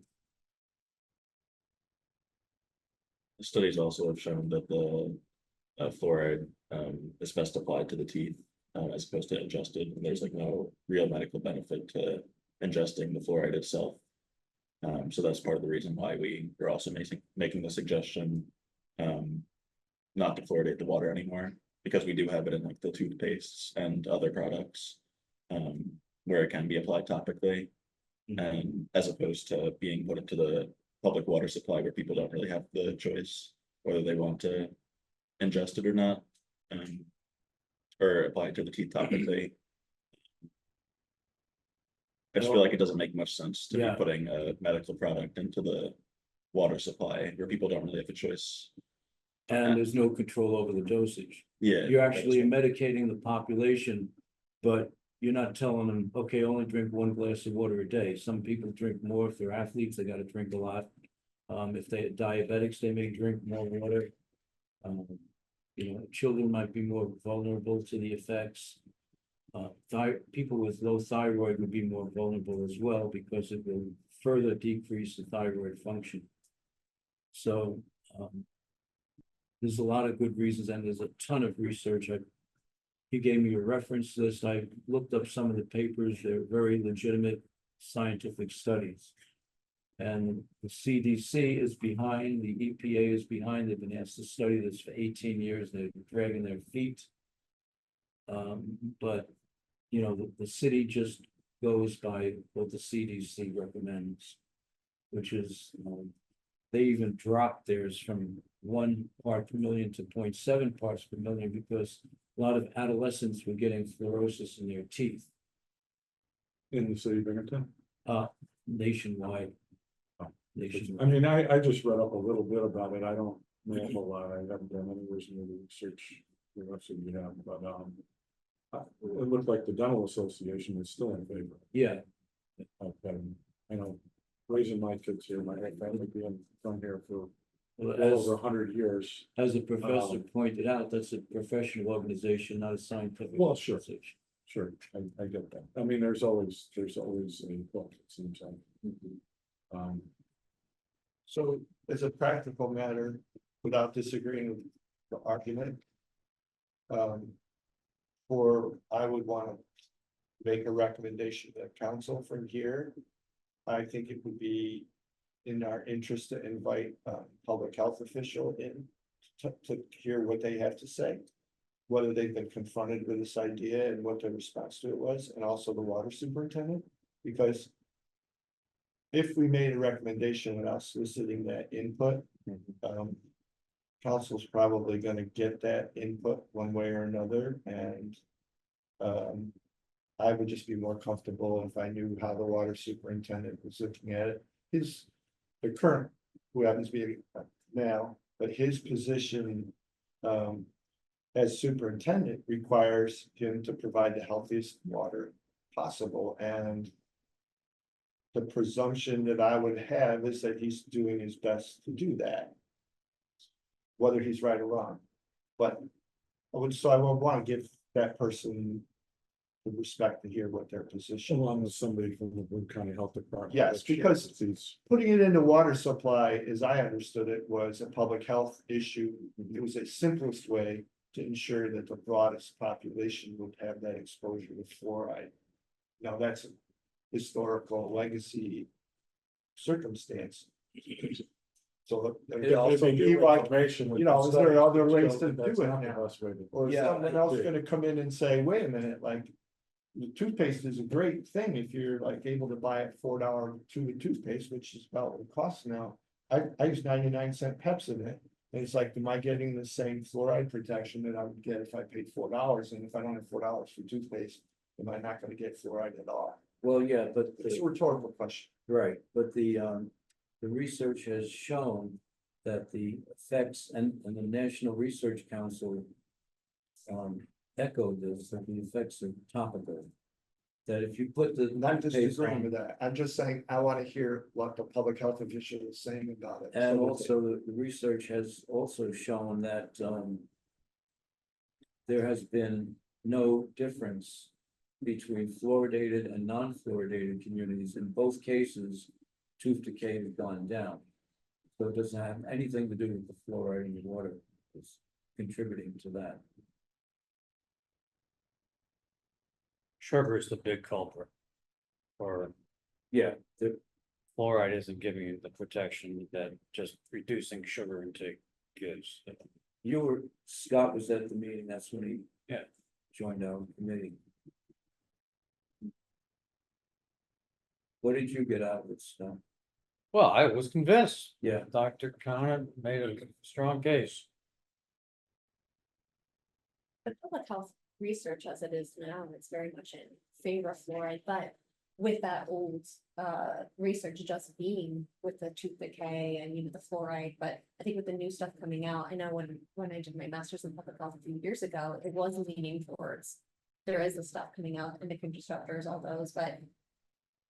Studies also have shown that the fluoride is best applied to the teeth as opposed to ingested. And there's like no real medical benefit to ingesting the fluoride itself. So that's part of the reason why we are also making the suggestion not to fluoridate the water anymore, because we do have it in like the toothpastes and other products where it can be applied topically, and as opposed to being put into the public water supply where people don't really have the choice whether they want to ingest it or not, or apply it to the teeth topically. I just feel like it doesn't make much sense to Yeah. be putting a medical product into the water supply where people don't really have a choice. And there's no control over the dosage. Yeah. You're actually medicating the population, but you're not telling them, okay, only drink 1 glass of water a day. Some people drink more. If they're athletes, they gotta drink a lot. If they're diabetics, they may drink more water. Children might be more vulnerable to the effects. People with low thyroid would be more vulnerable as well because it will further decrease the thyroid function. So, there's a lot of good reasons and there's a ton of research. He gave me a reference list. I looked up some of the papers. They're very legitimate scientific studies. And the CDC is behind, the EPA is behind. They've been asked to study this for 18 years. They're dragging their feet. But the city just goes by what the CDC recommends, which is, they even dropped theirs from 1 part per million to 0.7 parts per million because a lot of adolescents were getting fluorosis in their teeth. In the city of Binghamton? Nationwide. I mean, I just read up a little bit about it. I don't know a whole lot. I haven't done any research the rest of you have, but it looked like the dental association is still in favor. Yeah, I know, raising my kids here, my family being from here for well, well over 100 years. as the professor pointed out, that's a professional organization, not a scientific. Well, sure. organization. Sure, I get that. I mean, there's always a book, it seems like. So as a practical matter, without disagreeing with the argument. Or I would want to make a recommendation to council from here. I think it would be in our interest to invite a public health official in to hear what they have to say. Whether they've been confronted with this idea and what their response to it was, and also the water superintendent, because. If we made a recommendation without soliciting that input, council's probably gonna get that input one way or another, and. I would just be more comfortable if I knew how the water superintendent was looking at it. The current, who happens to be now, but his position. As superintendent requires him to provide the healthiest water possible, and. The presumption that I would have is that he's doing his best to do that. Whether he's right or wrong, but I would want to give that person the respect to hear what their position. Along with somebody from the Broome County Health Department. Yes, because putting it into water supply, as I understood it, was a public health issue. It was a simplest way to ensure that the broadest population would have that exposure to fluoride. Now, that's a historical legacy circumstance. So It also give information. is there other ways to do it Not the now? best way to- Or is someone else gonna come in and say, wait a minute, like. The toothpaste is a great thing if you're like able to buy a $4 tube of toothpaste, which is about what it costs now. I use 99-cent Pepsodent, And it's like, am I getting the same fluoride protection that I would get if I paid $4? And if I don't have $4 for toothpaste, am I not gonna get fluoride at all? Well, yeah, but, It's a rhetorical question. right, but the research has shown that the effects and the National Research Council. Echoed this, that the effects are topical. That if you put the. And I'm just toothpaste disagreeing on- with that. I'm just saying, I wanna hear what the public health official is saying about it. And So that also, the research has also shown that, there has been no difference between fluoridated and non-fluoridated communities. In both cases, tooth decay has gone down. So it doesn't have anything to do with the fluoride in the water. It's contributing to that. Sugar is the big culprit. Or Yeah, the, fluoride isn't giving you the protection that just reducing sugar intake gives. Scott was at the meeting, that's when he. Yeah. Joined our committee. What did you get out of it, Scott? Well, I was convinced. Yeah. Dr. Connor made a strong case. The public health research as it is now, it's very much in favor of fluoride, but with that old research just being with the tooth decay and the fluoride, but I think with the new stuff coming out, I know when I did my master's in public health a few years ago, it was leaning towards. There is the stuff coming out, endocrine disruptors, all those, but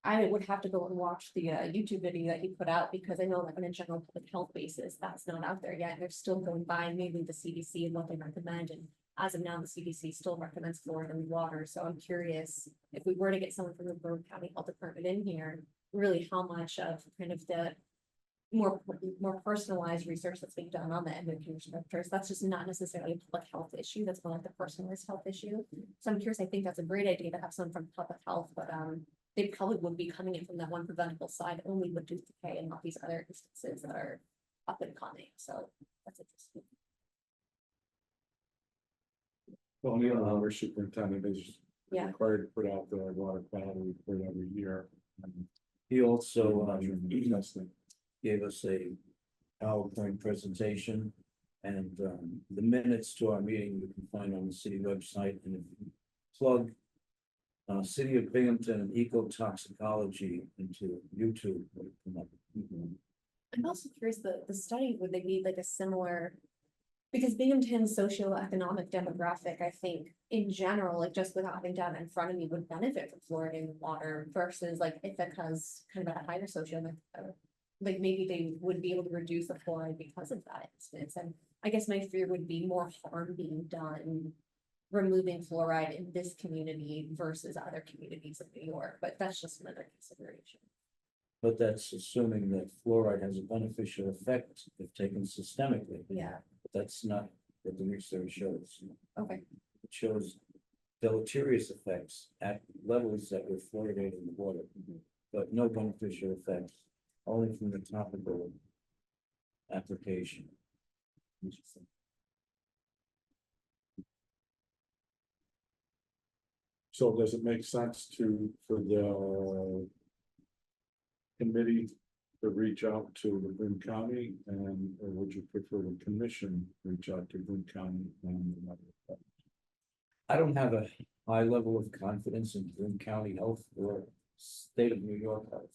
I would have to go and watch the YouTube video that he put out because I know like on a general public health basis, that's not out there yet. They're still going by maybe the CDC and what they recommend. And as of now, the CDC still recommends fluoride in water. So I'm curious if we were to get someone from the Broome County Health Department in here, really how much of kind of the more personalized research that's being done on the endocrine disruptors. That's just not necessarily a public health issue. That's more like the personalized health issue. So I'm curious. I think that's a great idea to have someone from public health, but they probably would be coming in from that one preventable side only with tooth decay and not these other instances that are up and coming. So that's interesting. Well, the water superintendent is Yeah. required to put out the water quality report every year. And He also testing. gave us a PowerPoint presentation. And the minutes to our meeting you can find on the city website, and if you plug. City of Binghamton and ecotoxicology into YouTube. It'll come up. I'm also curious, the study, would they be like a similar? Because Binghamton's socioeconomic demographic, I think, in general, like just without having data in front of me, would benefit from fluoridated water versus like if it has kind of a higher like maybe they would be able to reduce the fluoride because of that instance. And I guess my fear would be more harm being done removing fluoride in this community versus other communities of New York, but that's just another consideration. But that's assuming that fluoride has a beneficial effect if taken systemically. Yeah, But that's not what the research shows. okay. It shows deleterious effects at levels that were fluoridated in the water, but no beneficial effects, only from the topical application. Interesting. So does it make sense for the committee to reach out to the Broome County, and or would you prefer the commission reach out to Broome County and another? I don't have a high level of confidence in Broome County Health or state of New York Health.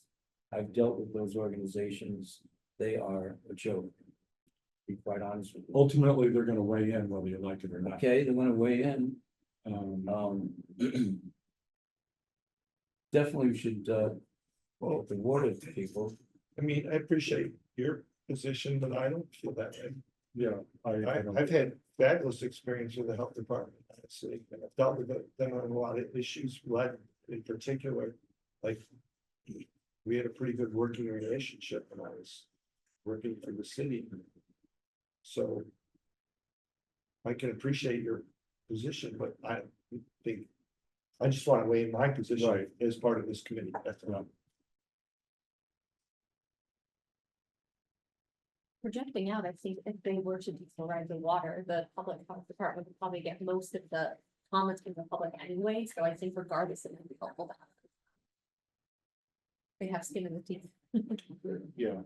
I've dealt with those organizations. They are a joke. To be quite honest with you. Ultimately, they're gonna weigh in whether you like it or not. Okay, they want to weigh in. Definitely we should well, the water to people. I mean, I appreciate your position, but I don't feel that way. Yeah, I don't. I've had fabulous experience with the health department, honestly, and I've dealt with them on a lot of issues, like in particular, like. We had a pretty good working relationship when I was working for the city. So. I can appreciate your position, but I don't think. I just want to weigh in my position Right. as part of this committee, that's all. Projecting out, I think if they were to defluoride the water, the public health department would probably get most of the comments from the public anyway, so I think regardless, it would be helpful to have. They have skin in the teeth. Yeah.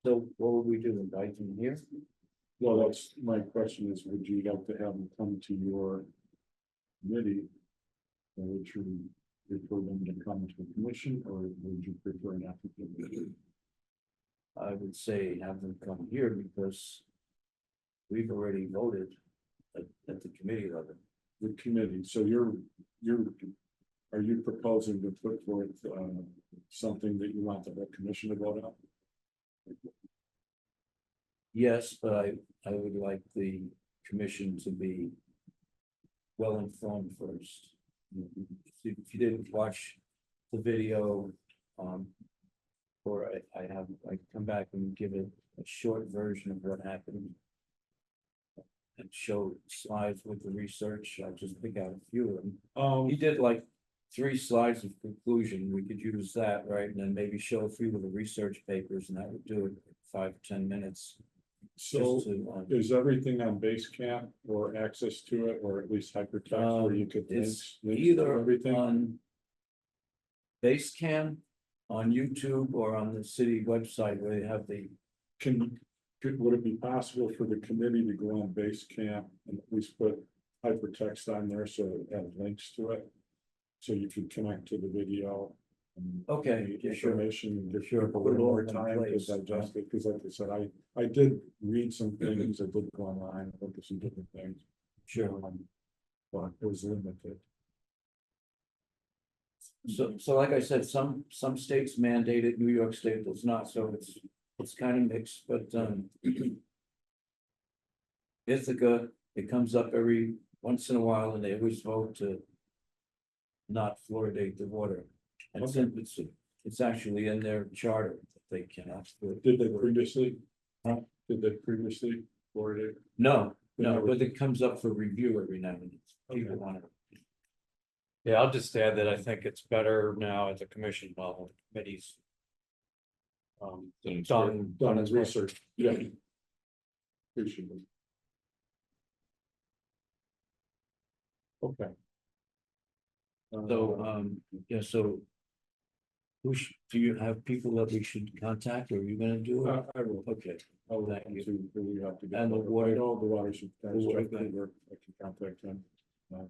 So what would we do, invite them here? Well, that's, my question is, would you like to have them come to your committee? Or would you prefer them to come to the commission, or would you prefer an applicant? I would say have them come here because we've already voted at the committee level. The committee, so are you proposing to put forth, something that you want the whole commission to vote on? Yes, but I would like the commission to be well informed first. If you didn't watch the video, or I come back and give it a short version of what happened. And show slides with the research, I'll just pick out a few of them. He did like 3 slides of conclusion, we could use that, right, and then maybe show a few of the research papers, and that would do it 5-10 minutes. So Just to, is everything on Basecamp or access to it, or at least hypertext where you could it's links to either everything? on Basecamp, on YouTube, or on the city website where they have the, Would it be possible for the committee to go on Basecamp and at least put hypertext on there so it has links to it? So you can connect to the video. And Okay, the sure. information and give Sure, people put a it little all more in time to place, digest it, because like I said, I did read some things, I did go online, look at some different things. sure. But it was limited. So like I said, some states mandate it, New York State does not, so it's kind of mixed, but Ithaca, it comes up every once in a while, and they always vote to not fluoridate the water. And it's actually in their charter that they cannot. Did they previously? Huh? Did they previously forward it? No, but it comes up for review every now and then. People want it. Yeah, I'll just add that I think it's better now at the commission level, committees. Done as research, yeah. Appreciate it. Okay. So, yeah, so. Do you have people that we should contact, or are you gonna do it? I will. Okay, I will Thank you. to who we have to get. And the I water- know the water supervisor, water I can contact him. I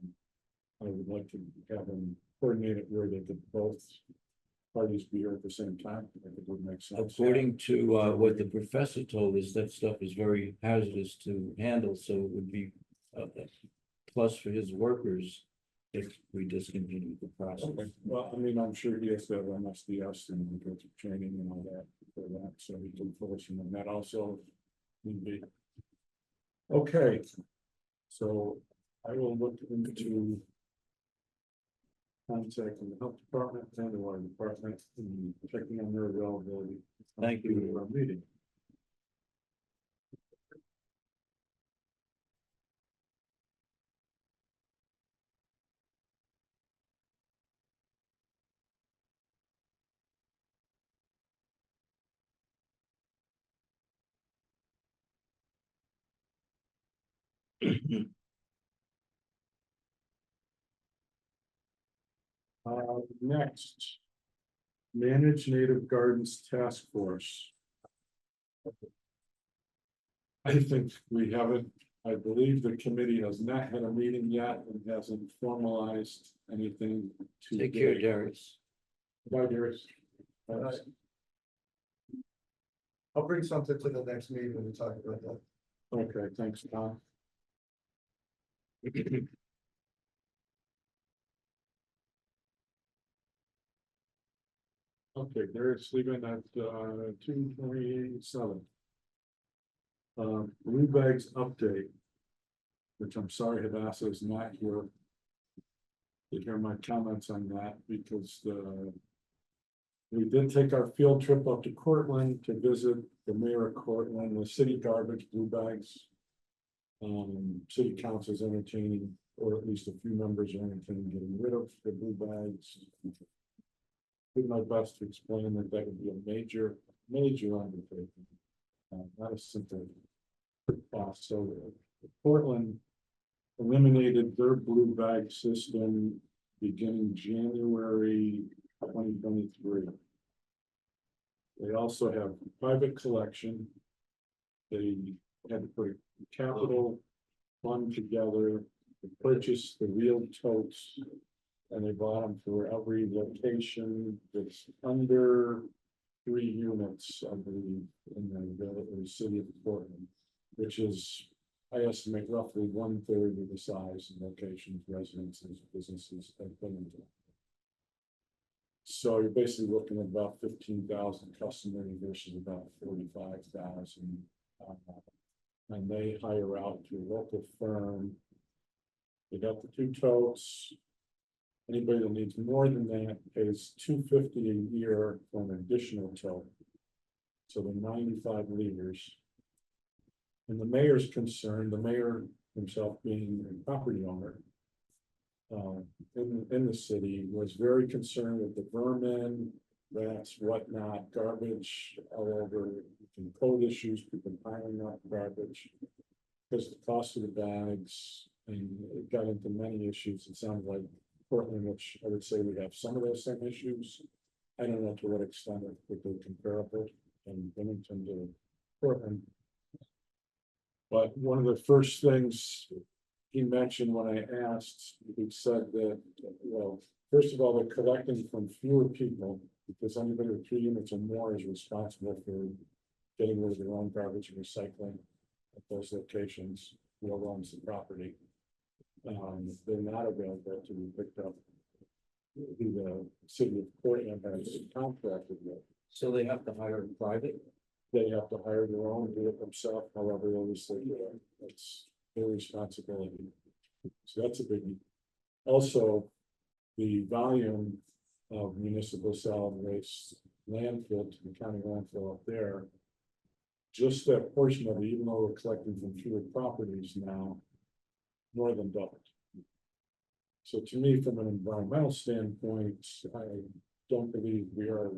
would like to have them coordinate it where they could both parties be here at the same time. I think it would make sense. according to what the professor told us, that stuff is very hazardous to handle, so it would be a plus for his workers if we discontinue the process. Okay, well, I mean, I'm sure he has to have MSDS and go through training and all that for that, so he can focus on that also. Need be. Okay. So I will look into contacting the health department and the water department and checking on their availability. Thank you. For our meeting. Next. Manage Native Gardens Task Force. I think we haven't, I believe the committee has not had a meeting yet and hasn't formalized anything to. Take care, Darius. Bye, Darius. I'll bring something to the next meeting when we talk about that. Okay, thanks, Tom. Okay, Darius leaving at 2:27. Blue bags update. Which I'm sorry Hadassah is not here. To hear my comments on that because we did take our field trip up to Cortland to visit the mayor of Cortland, the city garbage blue bags. City council's entertaining, or at least a few members are entertaining getting rid of the blue bags. Did my best to explain that that would be a major undertaking, not a simple. So Portland eliminated their blue bag system beginning January 2023. They also have private collection. They had to put a capital fund together to purchase the real totes. And they bought them for every location that's under 3 units, I believe, in the city of Portland, which is, I estimate, roughly 1/3 of the size of locations, residences, businesses, and Binghamton. So you're basically looking at about 15,000 customers versus about 45,000. And they hire out to a local firm. They got the 2 totes. Anybody that needs more than that pays $250 a year for an additional tote. So they're 95 liters. And the mayor's concerned, the mayor himself being a property owner. In the city, was very concerned with the vermin, rats, whatnot, garbage all over, and code issues, people piling up garbage. Because the cost of the bags, and it got into many issues. It sounded like Portland, which I would say we have some of those same issues. I don't know to what extent it would be comparable in Binghamton to Portland. But one of the first things he mentioned when I asked, he said that, well, first of all, they're collecting from fewer people, because anybody with 3 units or more is responsible for getting rid of their own garbage and recycling at those locations, who owns the property. They're not available to be picked up. Who the city of Portland has contracted with. So they have to hire private? They have to hire their own, do it themselves, however they obviously do it. That's their responsibility. So that's a biggie. Also, the volume of municipal solid waste landfill to the county landfill up there. Just that portion of it, even though we're collecting from fewer properties now, more than doubled. So to me, from an environmental standpoint, I don't believe we are,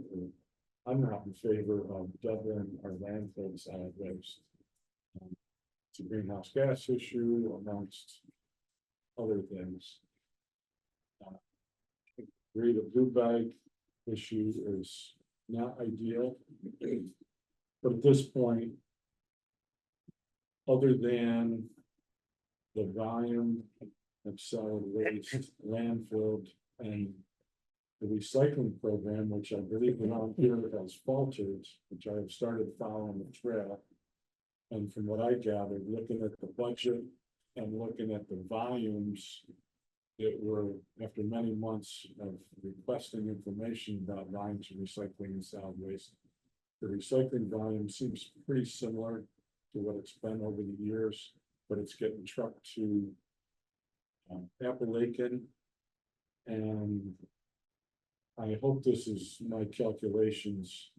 I'm not in favor of doubling our landfill solid waste. It's a greenhouse gas issue amongst other things. The blue bag issue is not ideal. But at this point, other than the volume of solid waste, landfill, and the recycling program, which I believe around here has faltered, which I have started following the trail. And from what I gathered, looking at the budget and looking at the volumes that were, after many months of requesting information about volumes of recycling and solid waste, the recycling volume seems pretty similar to what it's been over the years, but it's getting trucked to Appalachian. And I hope this is, my calculations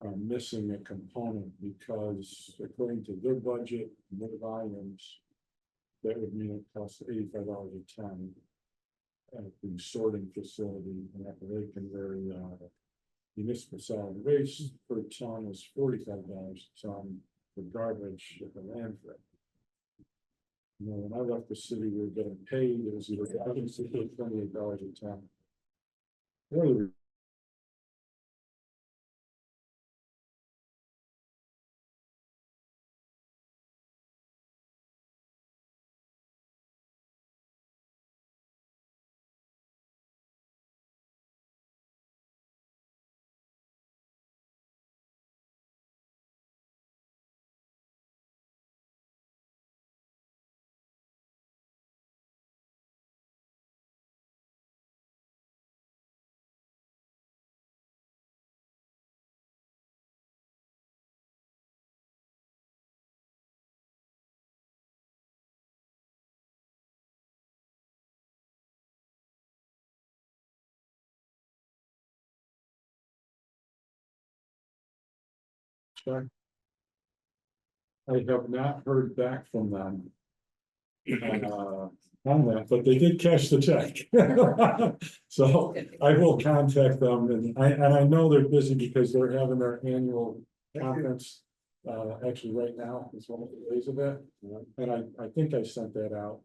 are missing a component, because according to their budget, and their volumes, that would mean it costs $85 a ton at the sorting facility in Appalachian, where municipal solid waste per ton is $45 a ton for garbage at the landfill. You know, when I left the city, we were getting paid, it was either $28 a ton. Really. I have not heard back from them. On that, but they did cash the check. So I will contact them, and I know they're busy because they're having their annual conference. Actually right now is one of the days of it, and I think I sent that out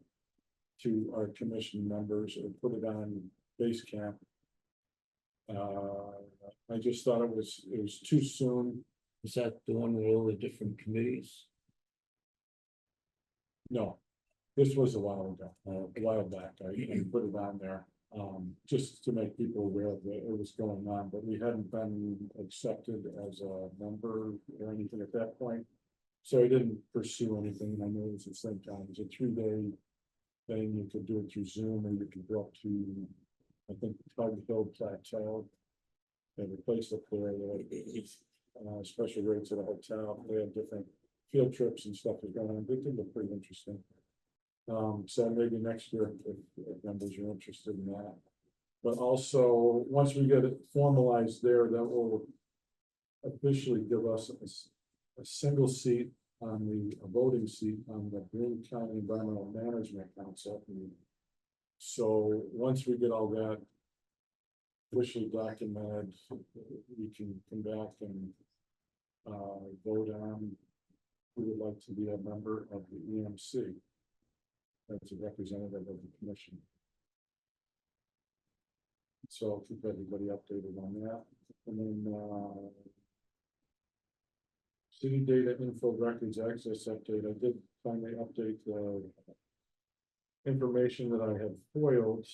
to our commission members or put it on Basecamp. I just thought it was too soon. Is that the one with all the different committees? No, this was a while ago, Okay. a while back. I put it on there, just to make people aware that it was going on, but we hadn't been accepted as a member or anything at that point. So I didn't pursue anything. I know it's at the same time. It's a 3-day thing. You could do it through Zoom, or you could go up to, I think, Tug Hill Plateau. They have a place up there, special rates at a hotel. They have different field trips and stuff is going on. They think they're pretty interesting. So maybe next year, if members are interested in that. But also, once we get it formalized there, that will officially give us a single seat on a voting seat on the Broome County Environmental Management Council. So once we get all that officially documented, we can come back and vote on who would like to be a member of the EMC. That's a representative of the commission. So I'll keep everybody updated on that. And then city data info records access update. I did finally update the information that I had foiled.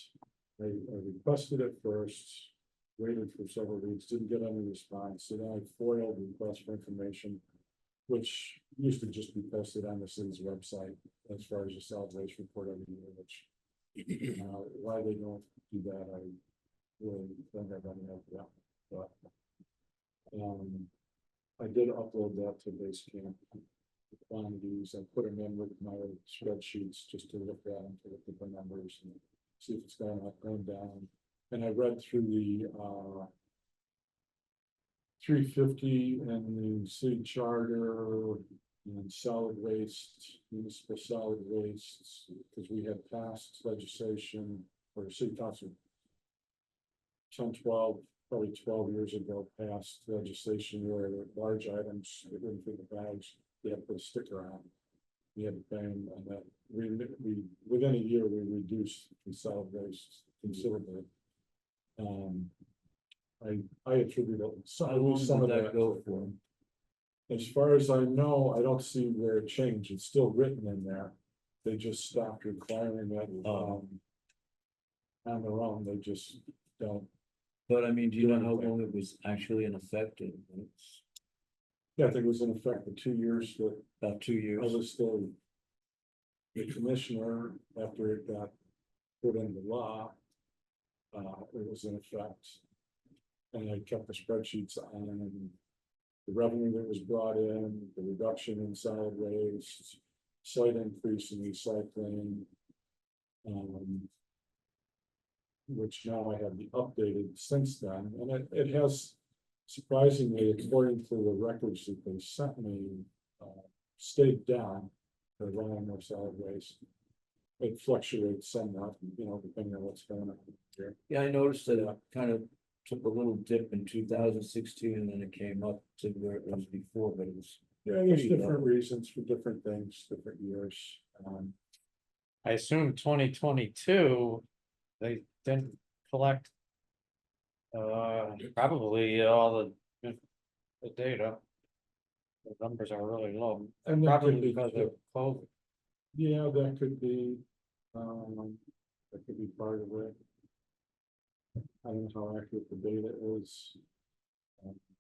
I requested it first, waited for several weeks, didn't get any response. So then I foiled the request for information, which used to just be posted on the city's website as far as the solid waste report every year, which why they don't do that, I really don't have any idea. But I did upload that to Basecamp, the quantities. I put them in with my spreadsheets just to look at them, to look at the numbers and see if it's going up, going down. And I read through the 350 and the city charter and solid waste, municipal solid waste, because we had passed legislation for city council 10, 12, probably 12 years ago, passed legislation where the large items that wouldn't fit the bags, they had to put a sticker on. We had to pay them, and that we within a year we reduced the solid waste considerably. I attribute How long some of did that that go for? As far as I know, I don't see where it changed. It's still written in there. They just stopped requiring that on their own. They just don't. But I mean, do you know how long it was actually in effect? It's Yeah, I think it was in effect for 2 years, but about 2 I years. was still the commissioner after it got put into law. It was in effect. And I kept the spreadsheets on the revenue that was brought in, the reduction in solid waste, slight increase in recycling. Which now I have updated since then, and it has surprisingly, according to the records that they sent me, stayed down for allowing more solid waste. It fluctuates somewhat, depending on what's going on here. Yeah, I noticed that it kind of took a little dip in 2016 and then it came up to where it was before, but it was. Yeah, there's different reasons for different things, different years. I assume 2022, they didn't collect. Probably all the data. The numbers are really low, And that probably could be, because of COVID. yeah, that could be part of it. I don't know how accurate the data is.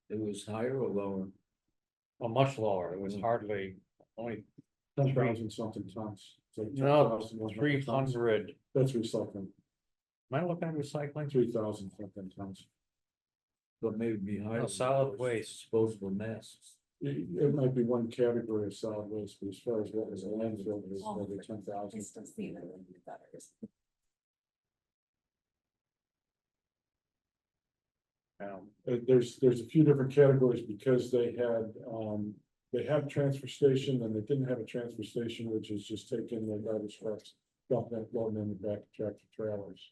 It was higher or lower? Well, much lower, it was hardly only 10,000 something tons. So no 10,000 300. That's recycling, Am I looking at recycling? 3,000 something tons. But maybe be higher. No, solid waste. Disposable masks. It might be one category of solid waste, but as far as what was a landfill, it was Oh, over 10,000. I still see them in the gutters. There's a few different categories because they had transfer station and they didn't have a transfer station, which is just taking the garbage trucks, dumping it, loading in the back of tractor trailers.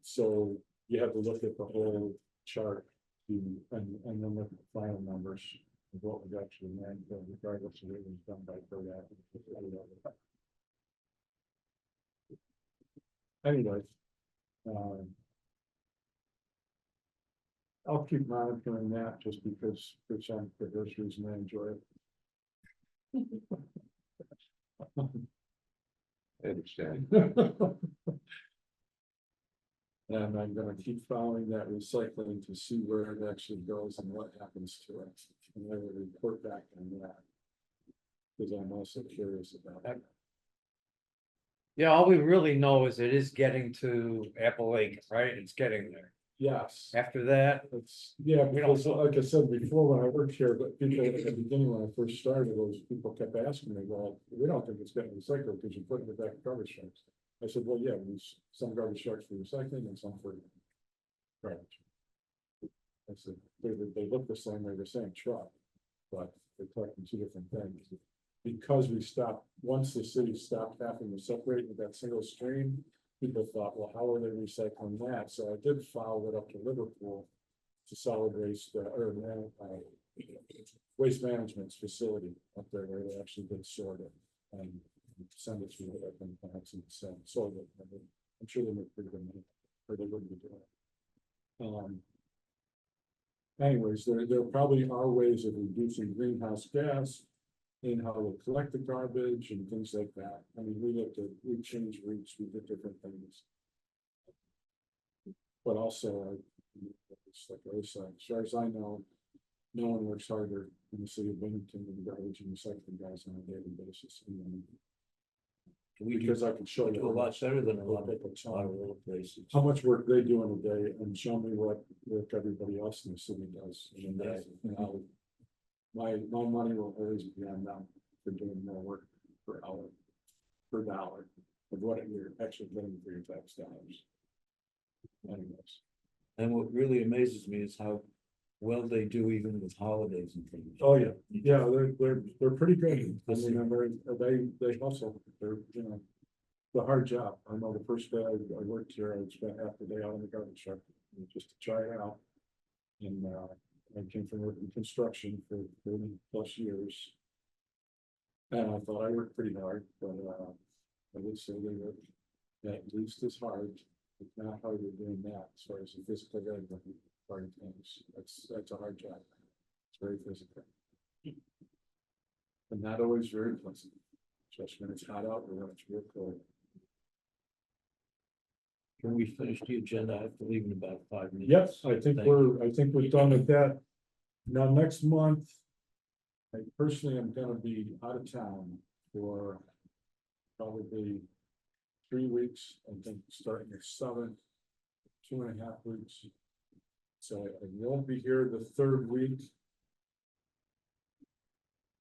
So you have to look at the whole chart and then look at the final numbers of what was actually landfill, regardless of it was done by third act. Anyway, I'll keep monitoring that just because for some, for those reasons I enjoy it. I understand. And I'm gonna keep following that recycling to see where it actually goes and what happens to it. And I will report back on that. Because I'm also curious about it. Yeah, all we really know is it is getting to Apple Lake, right? It's getting there. Yes. After that, It's, yeah, We don't because like I said before, when I worked here, but people at the beginning, when I first started, those people kept asking me, well, we don't think it's getting recycled because you put it in the back of garbage trucks. I said, well, yeah, there's some garbage trucks for recycling and some for garbage. I said, they look the same, they're the same truck, but they're talking two different things. Because we stopped, once the city stopped having to separate with that single stream, people thought, well, how are they recycling that? So I did follow it up to Liverpool to solid waste, waste management's facility up there where they actually did sort it and send it to the open plants and sort it. I'm sure they make pretty good money, or they wouldn't be doing it. Anyways, there probably are ways of reducing greenhouse gas in how we collect the garbage and things like that. I mean, we change routes, we did different things. But also, it's like I said, as far as I know, no one works harder in the city of Binghamton than the garbage and recycling guys on a daily basis. Because I can show you. do a lot better than a lot of other places. How much work they do in a day and show me what work everybody else in the city does in a day. And how my money will always be on them for doing more work per hour, per dollar of what you're actually getting for your tax dollars. Anyways, And what really amazes me is how well they do even with holidays and things. oh yeah, yeah, they're pretty good. I mean, they hustle. They're, you know, the hard job. I know the first day I worked here, I spent half the day out in the garbage truck just to try it out. And I came from working construction for 30+ years. And I thought I worked pretty hard, but I would say they work at least as hard, if not harder doing that, as far as the physical part of things. That's a hard job. It's very physical. And not always very pleasant, especially when it's hot out or when it's real cold. Can we finish the agenda? I have to leave in about 5 minutes. Yes, I think Thank we're done with that. Now, next month, I personally am gonna be out of town for probably 3 weeks, I think, starting the 7th, 2.5 weeks. So I won't be here the third week.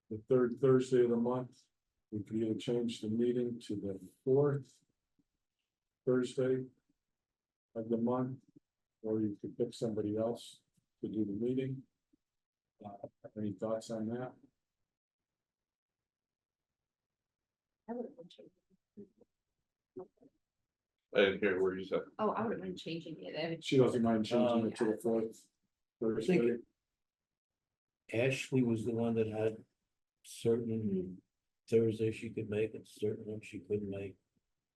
The third Thursday of the month. We could either change the meeting to the 4th Thursday of the month, or you could pick somebody else to do the meeting. Any thoughts on that? I wouldn't mind changing. I didn't hear where you said. Oh, I wouldn't mind changing it. She doesn't mind changing it to the 4th Thursday. Ashley was the one that had certain Thursdays she could make and certain ones she couldn't make.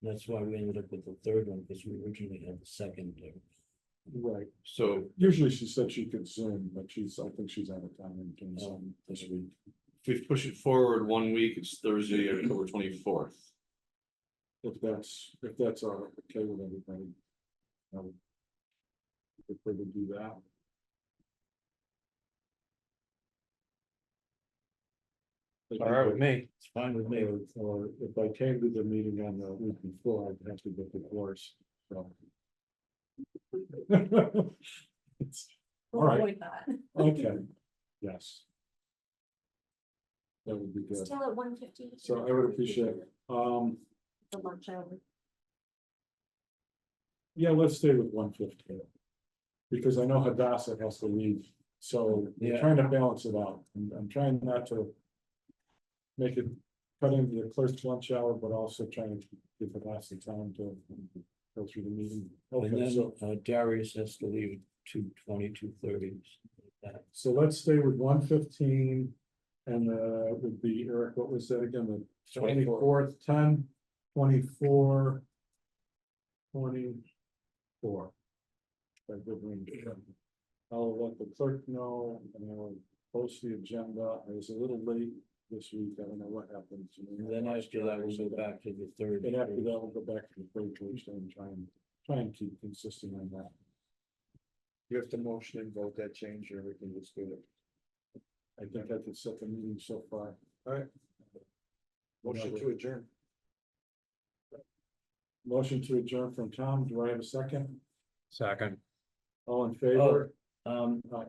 And that's why we ended up with the third one, because we originally had the second there. Right. So Usually she said she could Zoom, but I think she's out of town and doing some this week. if we push it forward 1 week, it's Thursday, October 24th. If that's all okay with everybody. I would prefer to do that. all right with me. It's fine with me. Or if I came to the meeting on the week before, I'd have to get the course, so. It's- All right. Avoid that. Okay, yes. That would be good. Still at 1:15. So I would appreciate it. The lunch hour. Yeah, let's stay with 1:15. Because I know Hadassah has to leave, so we're Yeah. trying to balance it out. I'm trying not to make it cut into the clerk's lunch hour, but also trying to give Hadassah time to go through the meeting. And Okay, so, then Darius has to leave at 2:20, 2:30. so let's stay with 1:15. And would be, Eric, what was that again? The 24th, 10, 24, 24. That good range. I'll let the clerk know, and I'll post the agenda. I was a little late this week. I don't know what happened to me. And then after that, we'll go back to the third. And after that, we'll go back to the third Thursday and try and keep consistent on that. You have to motion and vote that change, or we can just do it. I think I could set the meeting so far. All right. Motion to adjourn. Motion to adjourn from Tom. Do I have a second? Second. All in favor? Um, Aye.